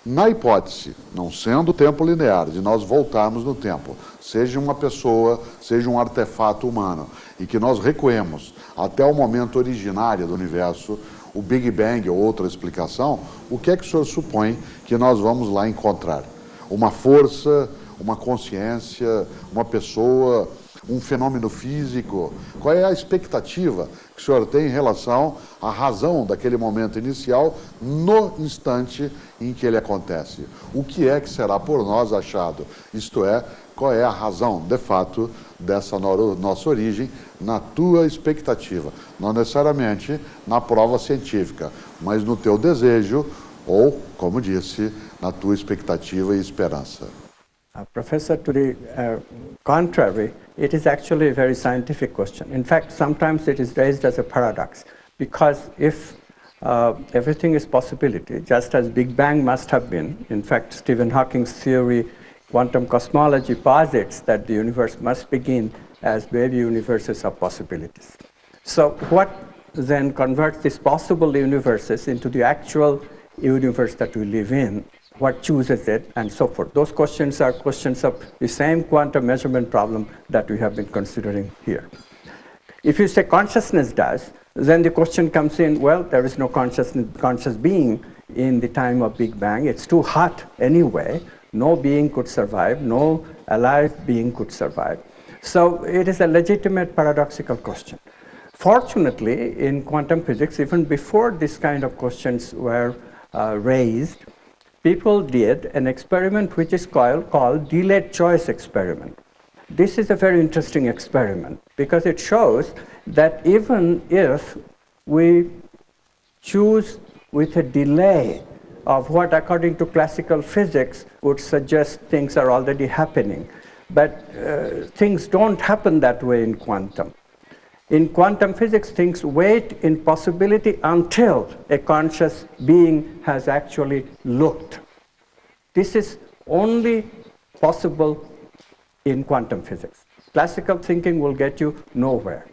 Na hipótese, não sendo o tempo linear, de nós voltarmos no tempo, seja uma pessoa, seja um artefato humano, e que nós recuemos até o momento originário do universo, o Big Bang ou outra explicação, o que é que o senhor supõe que nós vamos lá encontrar? Uma força, uma consciência, uma pessoa, um fenômeno físico? Qual é a expectativa que o senhor tem em relação à razão daquele momento inicial no instante em que ele acontece? O que é que será por nós achado? Isto é, qual é a razão, de fato, dessa nossa origem na tua expectativa? Não necessariamente na prova científica, mas no teu desejo ou, como disse, na tua expectativa e esperança. Professor, to the contrary, it is actually a very scientific question. In fact, sometimes it is raised as a paradox, because if everything is possibility, just as Big Bang must have been, in fact, Stephen Hawking's theory, quantum cosmology posits that the universe must begin as baby universes of possibilities. So what then converts these possible universes into the actual universe that we live in? What chooses it, and so forth. Those questions are questions of the same quantum measurement problem that we have been considering here. If you say consciousness does, then the question comes in, well, there is no conscious being in the time of Big Bang. It's too hot anyway. No being could survive. No alive being could survive. So it is a legitimate paradoxical question. Fortunately, in quantum physics, even before this kind of questions were raised, people did an experiment which is called delayed choice experiment. This is a very interesting experiment because it shows that even if we choose with a delay of what, according to classical physics, would suggest things are already happening, but things don't happen that way in quantum. In quantum physics, things wait in possibility until a conscious being has actually looked. This is only possible in quantum physics. Classical thinking will get you nowhere.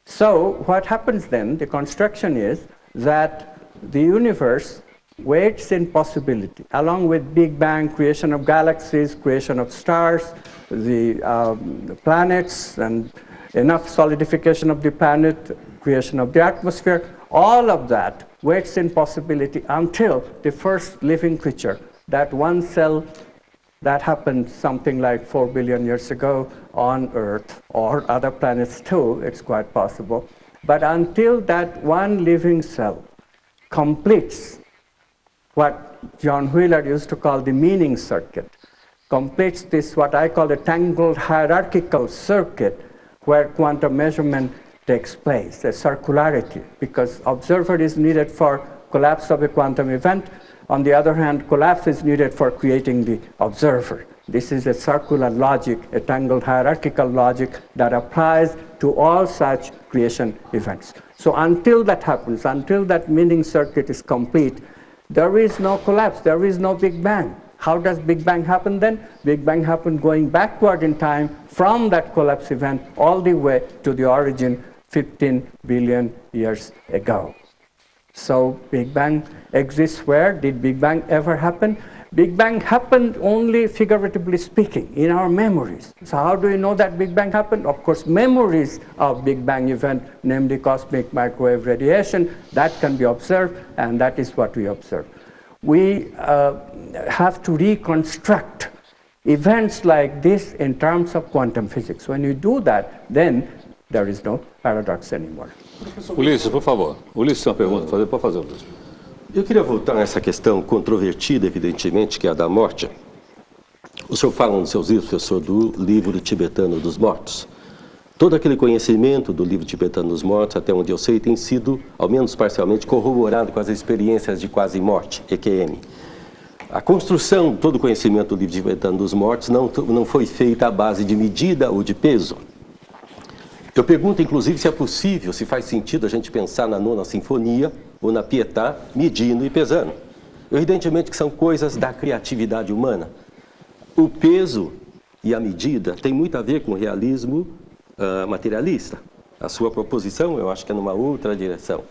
So what happens then, the construction is that the universe waits in possibility, along with Big Bang, creation of galaxies, creation of stars, the planets, and enough solidification of the planet, creation of the atmosphere. All of that waits in possibility until the first living creature, that one cell that happened something like 4 billion years ago on Earth or other planets too, it's quite possible. But until that one living cell completes what John Wheeler used to call the meaning circuit, completes this what I call a tangled hierarchical circuit where quantum measurement takes place, a circularity, because observer is needed for collapse of a quantum event. On the other hand, collapse is needed for creating the observer. This is a circular logic, a tangled hierarchical logic that applies to all such creation events. So until that happens, until that meaning circuit is complete, there is no collapse, there is no Big Bang. How does Big Bang happen then? Big Bang happened going backward in time from that collapse event all the way to the origin 15 billion years ago. So Big Bang exists where? Did Big Bang ever happen? Big Bang happened only figuratively speaking in our memories. So how do we know that Big Bang happened? Of course, memories of Big Bang event, namely cosmic microwave radiation, that can be observed, and that is what we observe. We have to reconstruct events like this in terms of quantum physics. When you do that, then there is no paradox anymore. Ulisses, por favor. Ulisses tem uma pergunta a fazer, pode fazer, Ulisses. Eu queria voltar nessa questão controvertida, evidentemente, que é a da morte. O senhor fala nos seus livros, professor, do livro tibetano dos mortos. Todo aquele conhecimento do livro tibetano dos mortos, até onde eu sei, tem sido, ao menos parcialmente, corroborado com as experiências de quase morte, EQM. A construção, todo o conhecimento do livro tibetano dos mortos não foi feita à base de medida ou de peso. Eu pergunto, inclusive, se é possível, se faz sentido a gente pensar na nona sinfonia ou na Pietà, medindo e pesando. Evidentemente que são coisas da criatividade humana. O peso e a medida tem muito a ver com o realismo materialista. A sua proposição, eu acho que é numa outra direção.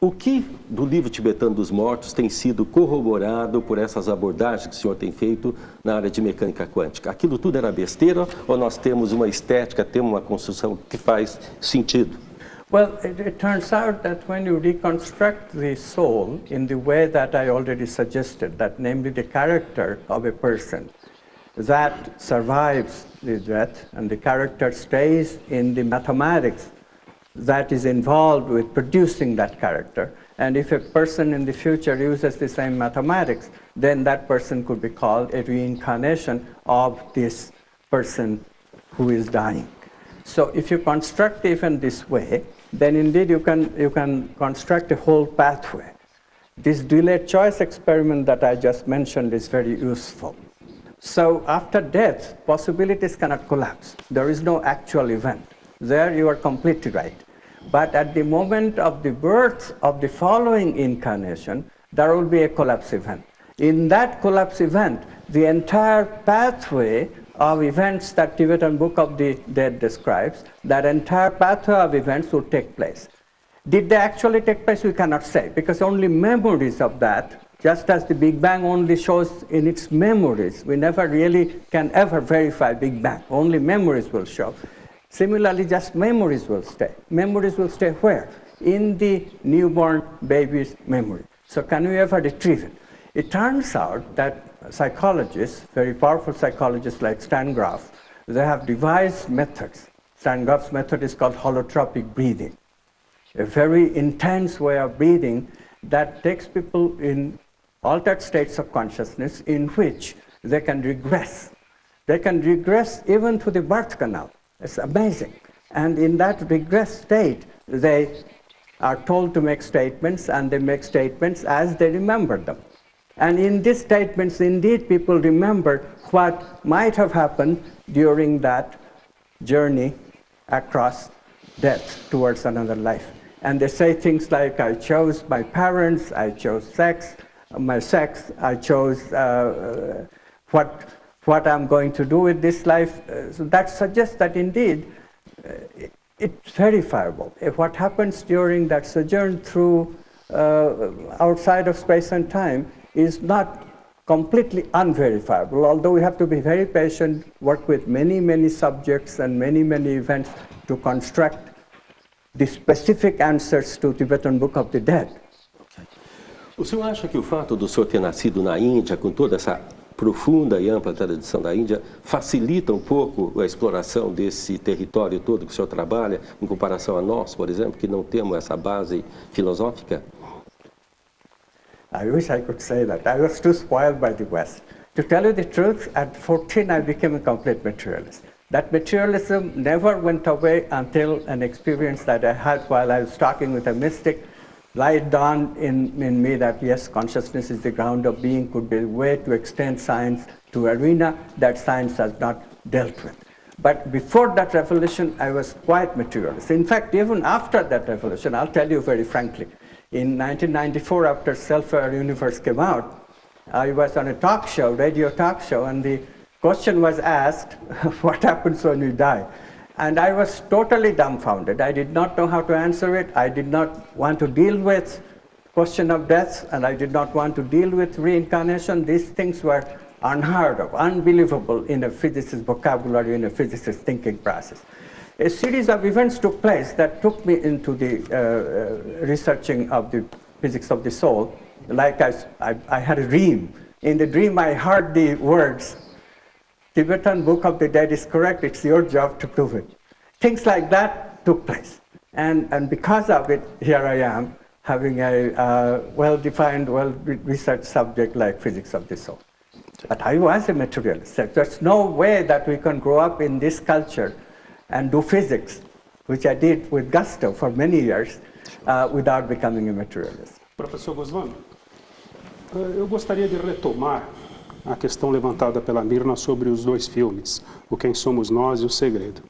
O que do livro tibetano dos mortos tem sido corroborado por essas abordagens que o senhor tem feito na área de mecânica quântica? Aquilo tudo era besteira ou nós temos uma estética, temos uma construção que faz sentido? Well, it turns out that when you reconstruct the soul in the way that I already suggested, that namely the character of a person that survives the death and the character stays in the mathematics that is involved with producing that character. And if a person in the future uses the same mathematics, then that person could be called a reincarnation of this person who is dying. So if you construct the event this way, then indeed you can construct a whole pathway. This delayed choice experiment that I just mentioned is very useful. So after death, possibilities cannot collapse. There is no actual event. There you are completely right. But at the moment of the birth of the following incarnation, there will be a collapse event. In that collapse event, the entire pathway of events that Tibetan Book of the Dead describes, that entire pathway of events will take place. Did they actually take place? We cannot say, because only memories of that, just as the Big Bang only shows in its memories. We never really can ever verify Big Bang. Only memories will show. Similarly, just memories will stay. Memories will stay where? In the newborn baby's memory. So can we ever retrieve it? It turns out that psychologists, very powerful psychologists like Stan Grof, they have devised methods. Stan Grof's method is called holotropic breathing, a very intense way of breathing that takes people in altered states of consciousness in which they can regress. They can regress even to the birth canal. It's amazing. And in that regress state, they are told to make statements, and they make statements as they remember them. And in these statements, indeed, people remember what might have happened during that journey across death towards another life. And they say things like, I chose my parents, I chose my sex, I chose what I'm going to do with this life. So that suggests that indeed it's verifiable. If what happens during that sojourn through outside of space and time is not completely unverifiable, although we have to be very patient, work with many, many subjects and many, many events to construct the specific answers to Tibetan Book of the Dead. O senhor acha que o fato do senhor ter nascido na Índia, com toda essa profunda e ampla tradição da Índia, facilita um pouco a exploração desse território todo que o senhor trabalha, em comparação a nós, por exemplo, que não temos essa base filosófica? I wish I could say that. I was too spoiled by the West. To tell you the truth, at 14 I became a complete materialist. That materialism never went away until an experience that I had while I was talking with a mystic light dawned in me that yes, consciousness is the ground of being, could be a way to extend science to arena that science has not dealt with. But before that revelation, I was quite materialist. In fact, even after that revelation, I'll tell you very frankly, in 1994, after Self-Aware Universe came out, I was on a talk show, radio talk show, and the question was asked, what happens when we die? And I was totally dumbfounded. I did not know how to answer it. I did not want to deal with question of death, and I did not want to deal with reincarnation. These things were unheard of, unbelievable in a physicist's vocabulary, in a physicist's thinking process. A series of events took place that took me into the researching of the physics of the soul. Like I had a dream. In the dream, I heard the words, Tibetan Book of the Dead is correct, it's your job to prove it. Things like that took place. And because of it, here I am, having a well-defined, well-researched subject like physics of the soul. But I was a materialist. There's no way that we can grow up in this culture and do physics, which I did with gusto for many years, without becoming a materialist. Professor Goswami, eu gostaria de retomar a questão levantada pela Mirna sobre os dois filmes, O Quem Somos Nós e O Segredo.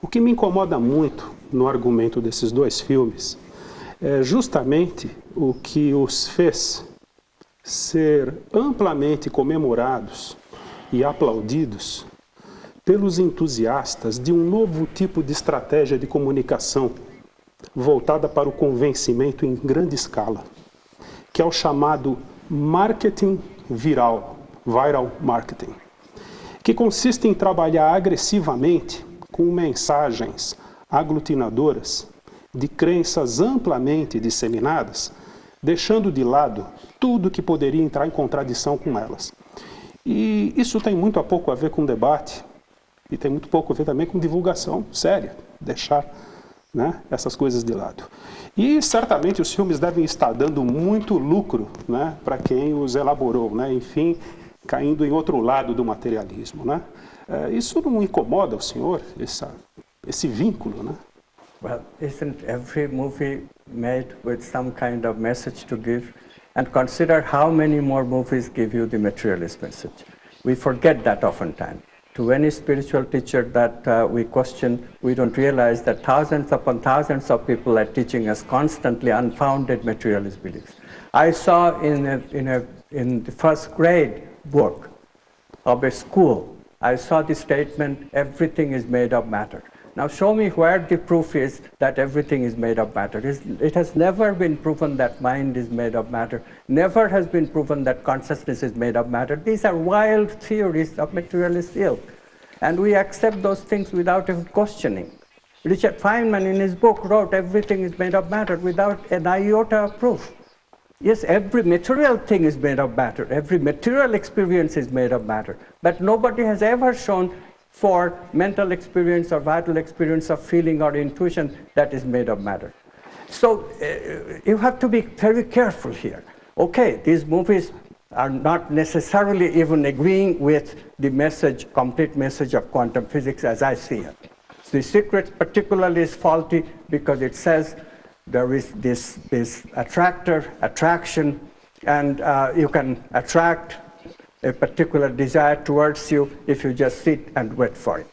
O que me incomoda muito no argumento desses dois filmes é justamente o que os fez ser amplamente comemorados e aplaudidos pelos entusiastas de um novo tipo de estratégia de comunicação voltada para o convencimento em grande escala, que é o chamado marketing viral marketing, que consiste em trabalhar agressivamente com mensagens aglutinadoras de crenças amplamente disseminadas, deixando de lado tudo que poderia entrar em contradição com elas. E isso tem muito pouco a ver com debate e tem muito pouco a ver também com divulgação séria, deixar, né, essas coisas de lado. E certamente os filmes devem estar dando muito lucro, né, para quem os elaborou, né, enfim, caindo em outro lado do materialismo, né? Isso não incomoda o senhor, esse vínculo, né? Well, isn't every movie made with some kind of message to give? And consider how many more movies give you the materialist message. We forget that oftentimes. To any spiritual teacher that we question, we don't realize that thousands upon thousands of people are teaching us constantly unfounded materialist beliefs. I saw in the first grade book of a school, I saw the statement, everything is made of matter. Now show me where the proof is that everything is made of matter. It has never been proven that mind is made of matter. Never has been proven that consciousness is made of matter. These are wild theories of materialist ilk. And we accept those things without even questioning. Richard Feynman in his book wrote everything is made of matter without an iota of proof. Yes, every material thing is made of matter. Every material experience is made of matter. But nobody has ever shown for mental experience or vital experience of feeling or intuition that is made of matter. So you have to be very careful here. Okay, these movies are not necessarily even agreeing with the message, complete message of quantum physics as I see it. The Secret particularly is faulty because it says there is this attraction, and you can attract a particular desire towards you if you just sit and wait for it.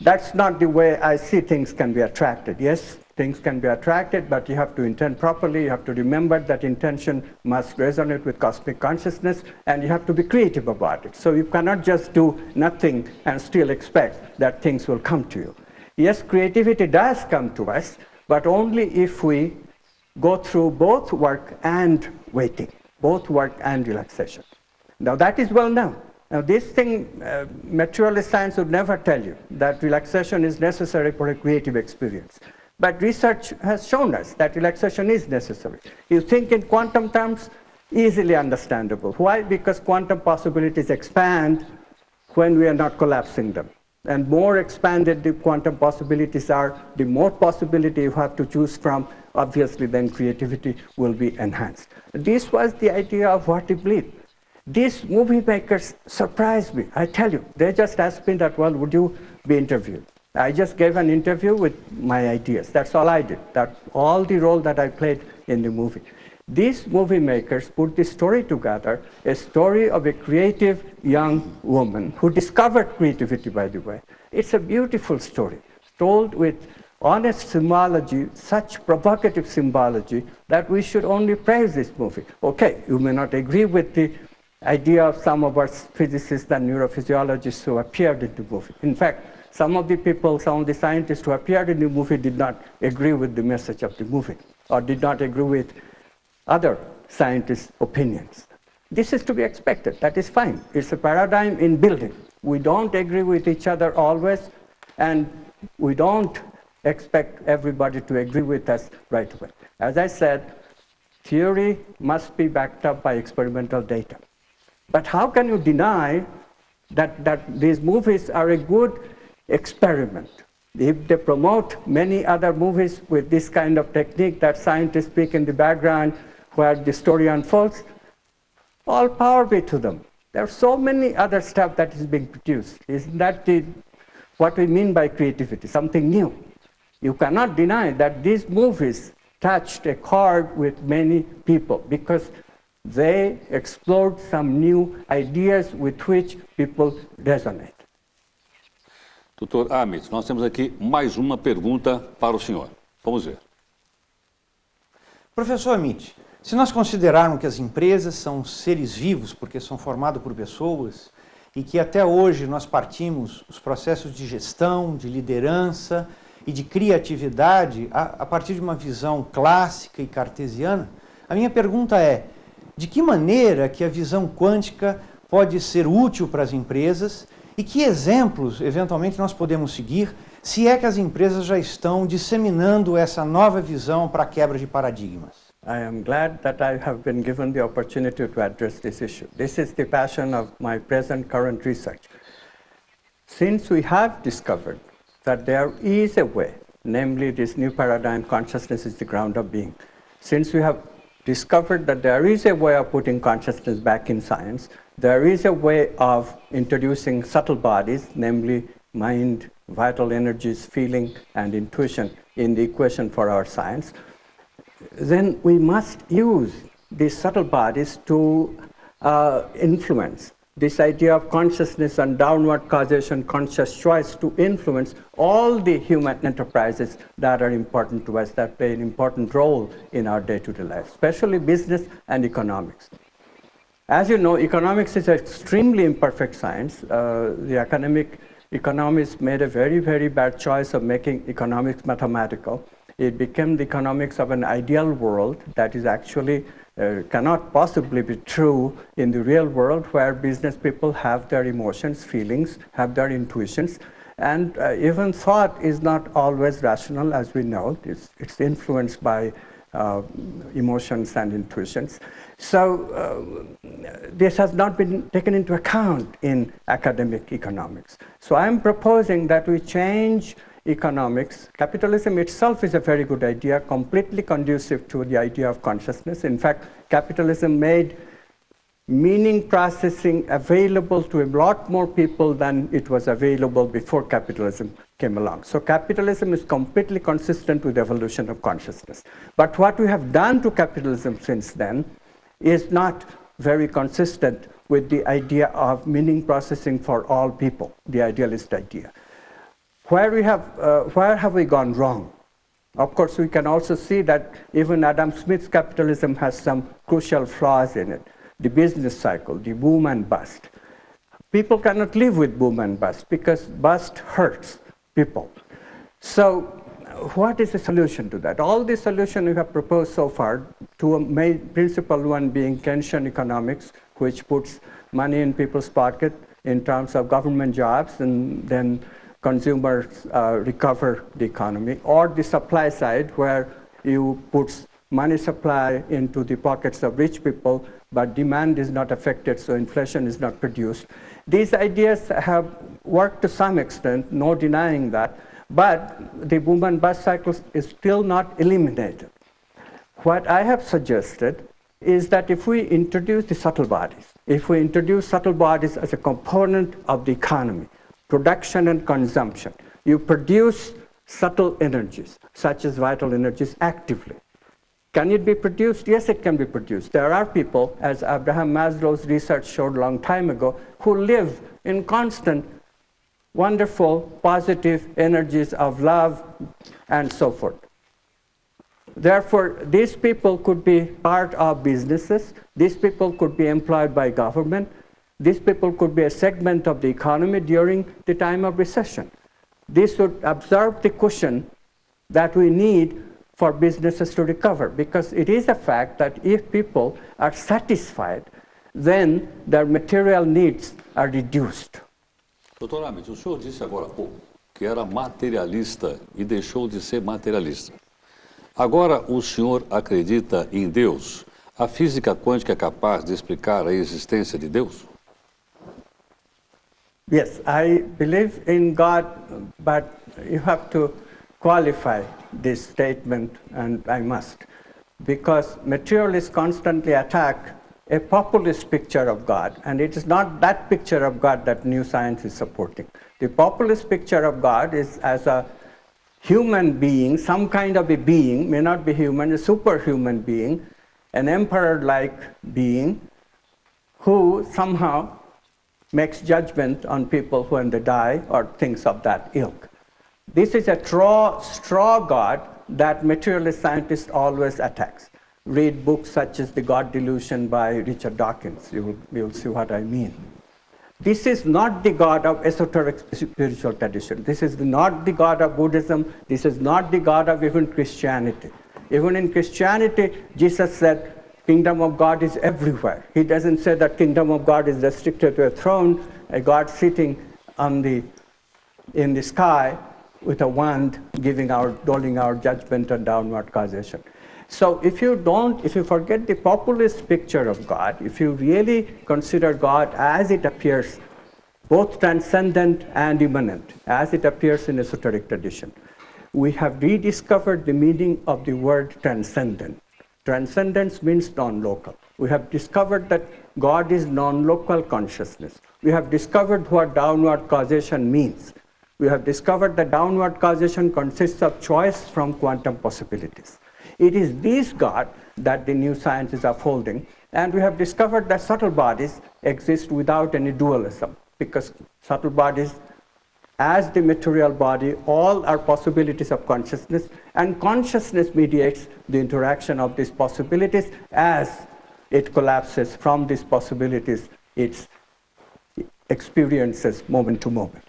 That's not the way I see things can be attracted. Yes, things can be attracted, but you have to intend properly. You have to remember that intention must resonate with cosmic consciousness, and you have to be creative about it. So you cannot just do nothing and still expect that things will come to you. Yes, creativity does come to us, but only if we go through both work and waiting, both work and relaxation. Now that is well known. Now this thing, materialist science would never tell you that relaxation is necessary for a creative experience. But research has shown us that relaxation is necessary. You think in quantum terms, easily understandable. Why? Because quantum possibilities expand when we are not collapsing them. And more expanded the quantum possibilities are, the more possibility you have to choose from, obviously then creativity will be enhanced. This was the idea of what we believe. These movie makers surprised me, I tell you. They just asked me that, well, would you be interviewed? I just gave an interview with my ideas. That's all I did. That's all the role that I played in the movie. These movie makers put this story together, a story of a creative young woman who discovered creativity, by the way. It's a beautiful story, told with honest symbology, such provocative symbology, that we should only praise this movie. Okay, you may not agree with the idea of some of our physicists and neurophysiologists who appeared in the movie. In fact, some of the people, some of the scientists who appeared in the movie did not agree with the message of the movie, or did not agree with other scientists' opinions. This is to be expected. That is fine. It's a paradigm in building. We don't agree with each other always, and we don't expect everybody to agree with us right away. As I said, theory must be backed up by experimental data. But how can you deny that these movies are a good experiment? If they promote many other movies with this kind of technique that scientists speak in the background where the story unfolds, all power be to them. There are so many other stuff that is being produced. Isn't that what we mean by creativity, something new? You cannot deny that these movies touched a chord with many people because they explored some new ideas with which people resonate. Dr. Amit, nós temos aqui mais uma pergunta para o senhor. Vamos ver. Professor Amit, se nós considerarmos que as empresas são seres vivos, porque são formados por pessoas, e que até hoje nós partimos os processos de gestão, de liderança e de criatividade a partir de uma visão clássica e cartesiana, a minha pergunta é, de que maneira que a visão quântica pode ser útil para as empresas e que exemplos, eventualmente, nós podemos seguir se é que as empresas já estão disseminando essa nova visão para a quebra de paradigmas? I am glad that I have been given the opportunity to address this issue. This is the passion of my present current research. Since we have discovered that there is a way, namely this new paradigm, consciousness is the ground of being. Since we have discovered that there is a way of putting consciousness back in science, there is a way of introducing subtle bodies, namely mind, vital energies, feeling, and intuition in the equation for our science, then we must use these subtle bodies to influence this idea of consciousness and downward causation, conscious choice to influence all the human enterprises that are important to us, that play an important role in our day-to-day life, especially business and economics. As you know, economics is an extremely imperfect science. The academic economists made a very, very bad choice of making economics mathematical. It became the economics of an ideal world that is actually cannot possibly be true in the real world, where business people have their emotions, feelings, have their intuitions, and even thought is not always rational, as we know. It's influenced by emotions and intuitions. So this has not been taken into account in academic economics. So I'm proposing that we change economics. Capitalism itself is a very good idea, completely conducive to the idea of consciousness. In fact, capitalism made meaning processing available to a lot more people than it was available before capitalism came along. So capitalism is completely consistent with the evolution of consciousness. But what we have done to capitalism since then is not very consistent with the idea of meaning processing for all people, the idealist idea. Where have we gone wrong? Of course, we can also see that even Adam Smith's capitalism has some crucial flaws in it. The business cycle, the boom and bust. People cannot live with boom and bust because bust hurts people. So what is the solution to that? All the solutions we have proposed so far, to a main principal one being Keynesian economics, which puts money in people's pocket in terms of government jobs, and then consumers recover the economy, or the supply side where you put money supply into the pockets of rich people, but demand is not affected, so inflation is not produced. These ideas have worked to some extent, no denying that, but the boom and bust cycle is still not eliminated. What I have suggested is that if we introduce the subtle bodies, if we introduce subtle bodies as a component of the economy, production and consumption, you produce subtle energies, such as vital energies, actively. Can it be produced? Yes, it can be produced. There are people, as Abraham Maslow's research showed a long time ago, who live in constant, wonderful, positive energies of love and so forth. Therefore, these people could be part of businesses, these people could be employed by government, these people could be a segment of the economy during the time of recession. This would absorb the cushion that we need for businesses to recover, because it is a fact that if people are satisfied, then their material needs are reduced. Doutor Amit, o senhor disse agora há pouco que era materialista e deixou de ser materialista. Agora o senhor acredita em Deus? A física quântica é capaz de explicar a existência de Deus? Yes, I believe in God, but you have to qualify this statement, and I must, because materialists constantly attack a populist picture of God, and it is not that picture of God that new science is supporting. The populist picture of God is as a human being, some kind of a being, may not be human, a superhuman being, an emperor-like being, who somehow makes judgment on people when they die, or things of that ilk. This is a straw God that materialist scientists always attacks. Read books such as The God Delusion by Richard Dawkins. You'll see what I mean. This is not the God of esoteric spiritual tradition. This is not the God of Buddhism. This is not the God of even Christianity. Even in Christianity, Jesus said, Kingdom of God is everywhere. He doesn't say that Kingdom of God is restricted to a throne, a God sitting in the sky with a wand, doling our judgment and downward causation. So if you forget the populist picture of God, if you really consider God as it appears, both transcendent and immanent, as it appears in esoteric tradition, we have rediscovered the meaning of the word transcendent. Transcendence means non-local. We have discovered that God is non-local consciousness. We have discovered what downward causation means. We have discovered that downward causation consists of choice from quantum possibilities. It is this God that the new science is upholding, and we have discovered that subtle bodies exist without any dualism, because subtle bodies, as the material body, all are possibilities of consciousness, and consciousness mediates the interaction of these possibilities. As it collapses from these possibilities, it experiences moment to moment.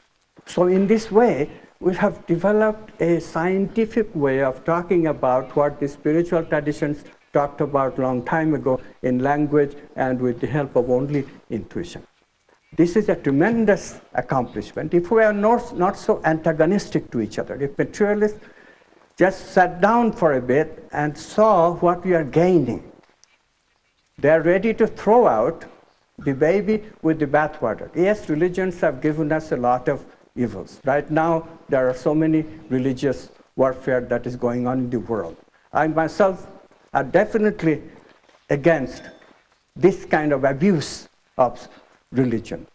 So in this way, we have developed a scientific way of talking about what the spiritual traditions talked about a long time ago in language and with the help of only intuition. This is a tremendous accomplishment. If we are not so antagonistic to each other, if materialists just sat down for a bit and saw what we are gaining, they are ready to throw out the baby with the bathwater. Yes, religions have given us a lot of evils. Right now, there are so many religious warfare that is going on in the world. I myself am definitely against this kind of abuse of religion.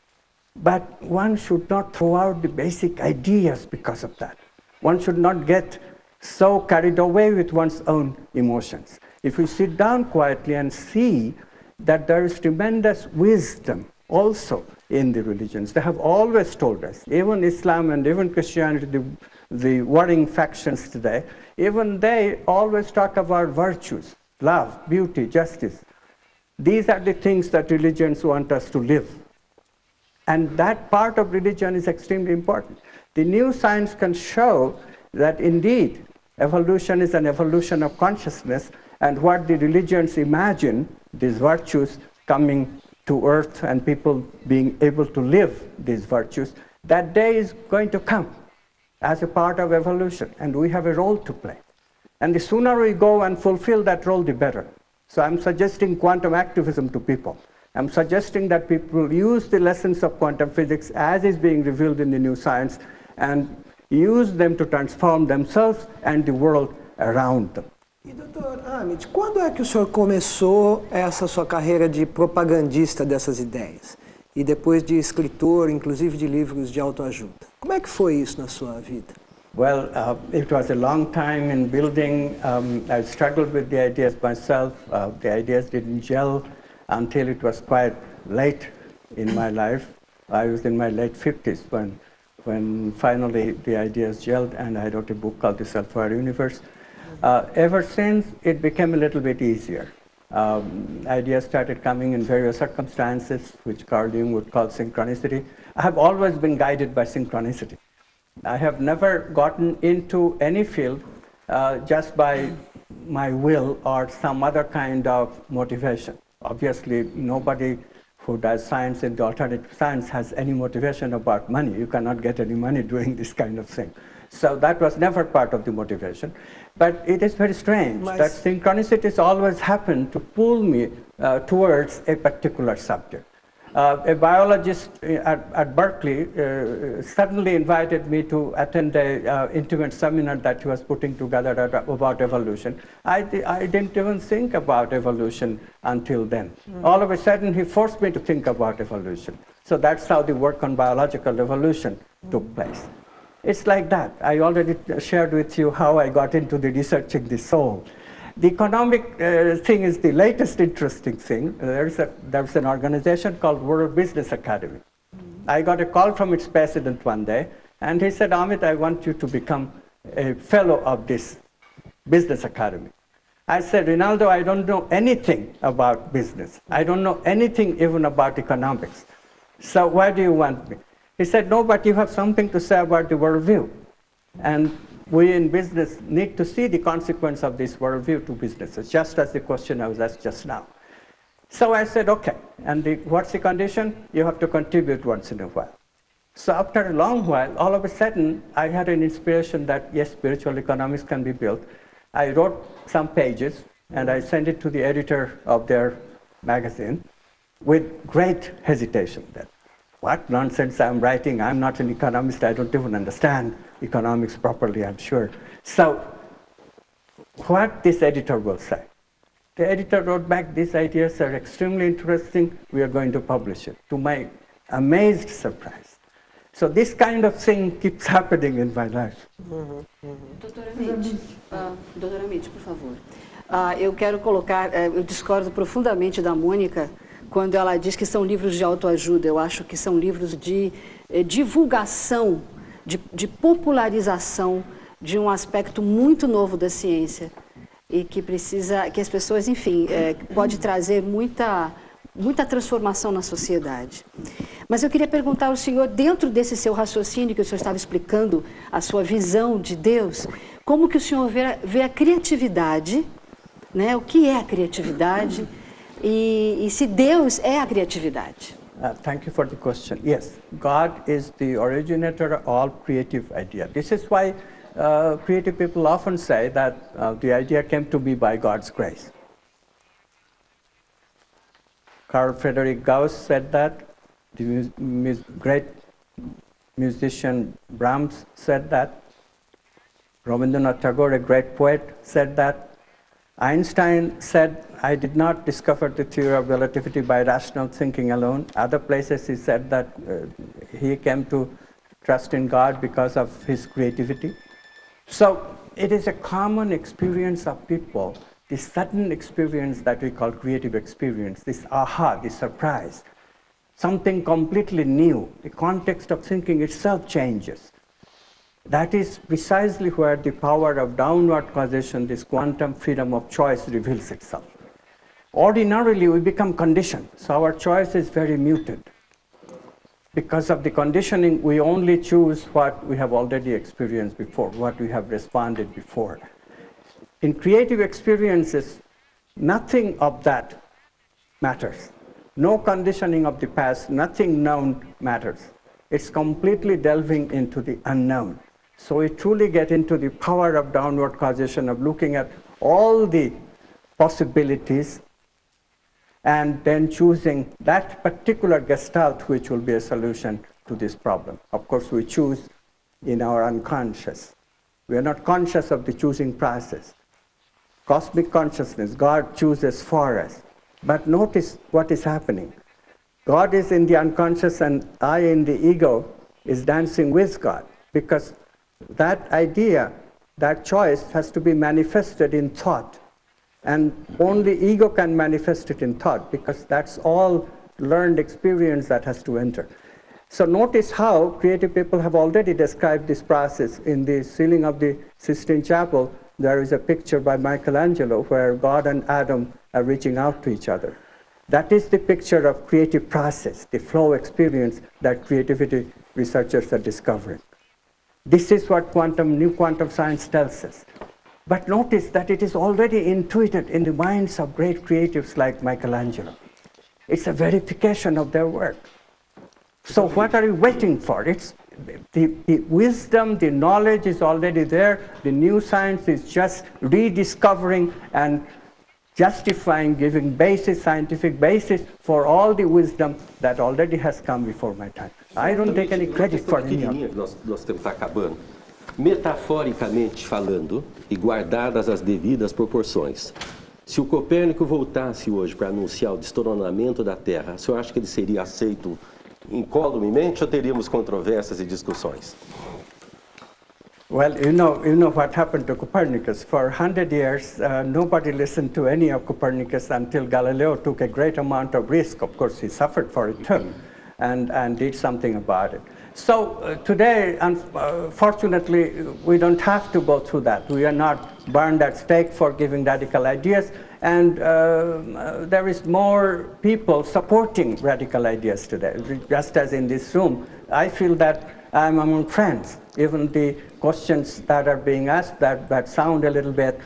But one should not throw out the basic ideas because of that. One should not get so carried away with one's own emotions. If we sit down quietly and see that there is tremendous wisdom also in the religions. They have always told us, even Islam and even Christianity, the warring factions today, even they always talk about virtues, love, beauty, justice. These are the things that religions want us to live. And that part of religion is extremely important. The new science can show that indeed evolution is an evolution of consciousness, and what the religions imagine, these virtues coming to earth and people being able to live these virtues, that day is going to come. as a part of evolution, and we have a role to play. And the sooner we go and fulfill that role, the better. So I'm suggesting quantum activism to people. I'm suggesting that people use the lessons of quantum physics as is being revealed in the new science and use them to transform themselves and the world around them. E, doutor Amit, quando é que o senhor começou essa sua carreira de propagandista dessas ideias? E depois de escritor, inclusive de livros de autoajuda. Como é que foi isso na sua vida? Well, it was a long time in building. I struggled with the ideas myself. The ideas didn't gel until it was quite late in my life. I was in my late 50s when finally the ideas gelled, and I wrote a book called The Self-Aware Universe. Ever since, it became a little bit easier. Ideas started coming in various circumstances, which Carl Jung would call synchronicity. I have always been guided by synchronicity. I have never gotten into any field just by my will or some other kind of motivation. Obviously, nobody who does science and alternative science has any motivation about money. You cannot get any money doing this kind of thing. So that was never part of the motivation. But it is very strange that synchronicities always happen to pull me towards a particular subject. A biologist at Berkeley suddenly invited me to attend an intimate seminar that he was putting together about evolution. I didn't even think about evolution until then. All of a sudden, he forced me to think about evolution. So that's how the work on biological evolution took place. It's like that. I already shared with you how I got into the researching the soul. The economic thing is the latest interesting thing. There's an organization called World Business Academy. I got a call from its president one day, and he said, Amit, I want you to become a fellow of this business academy. I said, Rinaldo, I don't know anything about business. I don't know anything even about economics. So why do you want me? He said, no, but you have something to say about the worldview. And we in business need to see the consequence of this worldview to businesses, just as the question I was asked just now. So I said, okay, and what's the condition? You have to contribute once in a while. So after a long while, all of a sudden, I had an inspiration that, yes, spiritual economics can be built. I wrote some pages, and I sent it to the editor of their magazine with great hesitation. That, what nonsense I'm writing? I'm not an economist. I don't even understand economics properly, I'm sure. So what this editor will say? The editor wrote back, these ideas are extremely interesting. We are going to publish it, to my amazed surprise. So this kind of thing keeps happening in my life. Doutora Amit, por favor. Eu quero colocar, eu discordo profundamente da Mônica quando ela diz que são livros de autoajuda. Eu acho que são livros de divulgação, de popularização de um aspecto muito novo da ciência e que precisa, que as pessoas, enfim, pode trazer muita transformação na sociedade. Mas eu queria perguntar ao senhor, dentro desse seu raciocínio que o senhor estava explicando, a sua visão de Deus, como que o senhor vê a criatividade, né? O que é a criatividade e se Deus é a criatividade? Thank you for the question. Yes, God is the originator of all creative ideas. This is why creative people often say that the idea came to me by God's grace. Carl Friedrich Gauss said that. The great musician Brahms said that. Rabindranath Tagore, a great poet, said that. Einstein said, I did not discover the theory of relativity by rational thinking alone. Other places he said that he came to trust in God because of his creativity. So it is a common experience of people, this sudden experience that we call creative experience, this aha, this surprise, something completely new. The context of thinking itself changes. That is precisely where the power of downward causation, this quantum freedom of choice, reveals itself. Ordinarily, we become conditioned, so our choice is very muted. Because of the conditioning, we only choose what we have already experienced before, what we have responded before. In creative experiences, nothing of that matters. No conditioning of the past, nothing known matters. It's completely delving into the unknown. So we truly get into the power of downward causation, of looking at all the possibilities and then choosing that particular gestalt which will be a solution to this problem. Of course, we choose in our unconscious. We are not conscious of the choosing process. Cosmic consciousness, God chooses for us. But notice what is happening. God is in the unconscious and I in the ego is dancing with God, because that idea, that choice has to be manifested in thought. And only ego can manifest it in thought, because that's all learned experience that has to enter. So notice how creative people have already described this process. In the ceiling of the Sistine Chapel, there is a picture by Michelangelo where God and Adam are reaching out to each other. That is the picture of creative process, the flow experience that creativity researchers are discovering. This is what new quantum science tells us. But notice that it is already intuited in the minds of great creatives like Michelangelo. It's a verification of their work. So what are you waiting for? It's the wisdom, the knowledge is already there. The new science is just rediscovering and justifying, giving basis, scientific basis for all the wisdom that already has come before my time. I don't take any credit for any of it. Nós temos que estar acabando. Metaforicamente falando, e guardadas as devidas proporções, se o Copérnico voltasse hoje para anunciar o destroçamento da Terra, o senhor acha que ele seria aceito incolumemente ou teríamos controvérsias e discussões? Well, you know what happened to Copernicus. For 100 years, nobody listened to any of Copernicus until Galileo took a great amount of risk. Of course, he suffered for it too, and did something about it. So today, unfortunately, we don't have to go through that. We are not burned at stake for giving radical ideas, and there is more people supporting radical ideas today. Just as in this room, I feel that I'm among friends. Even the questions that are being asked that sound a little bit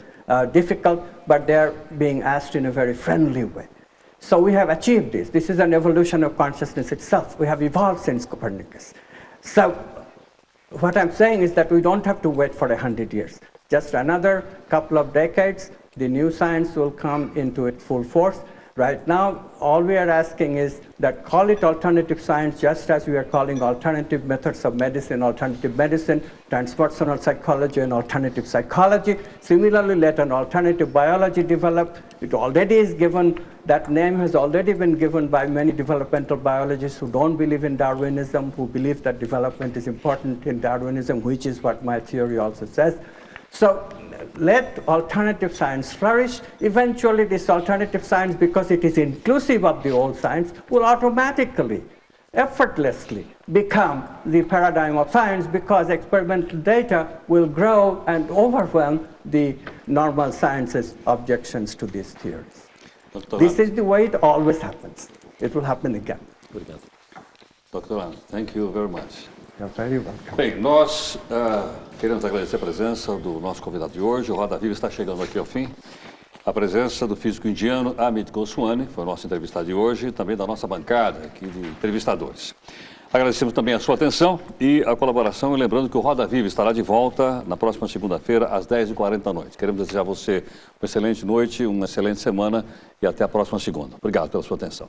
difficult, but they're being asked in a very friendly way. So we have achieved this. This is an evolution of consciousness itself. We have evolved since Copernicus. So what I'm saying is that we don't have to wait for 100 years. Just another couple of decades, the new science will come into its full force. Right now, all we are asking is that call it alternative science, just as we are calling alternative methods of medicine, transpersonal psychology, and alternative psychology. Similarly, let an alternative biology develop. It already is given, that name has already been given by many developmental biologists who don't believe in Darwinism, who believe that development is important in Darwinism, which is what my theory also says. So let alternative science flourish. Eventually, this alternative science, because it is inclusive of the old science, will automatically, effortlessly become the paradigm of science, because experimental data will grow and overwhelm the normal science's objections to these theories. This is the way it always happens. It will happen again. Dr. thank you very much. You're very welcome. Bem, nós queremos agradecer a presença do nosso convidado de hoje. O Roda Viva está chegando aqui ao fim. A presença do físico indiano Amit Goswami, foi o nosso entrevistado de hoje, e também da nossa bancada aqui de entrevistadores. Agradecemos também a sua atenção e a colaboração, e lembrando que o Roda Viva estará de volta na próxima segunda-feira, às 10h40 da noite. Queremos desejar a você uma excelente noite, uma excelente semana e até a próxima segunda. Obrigado pela sua atenção.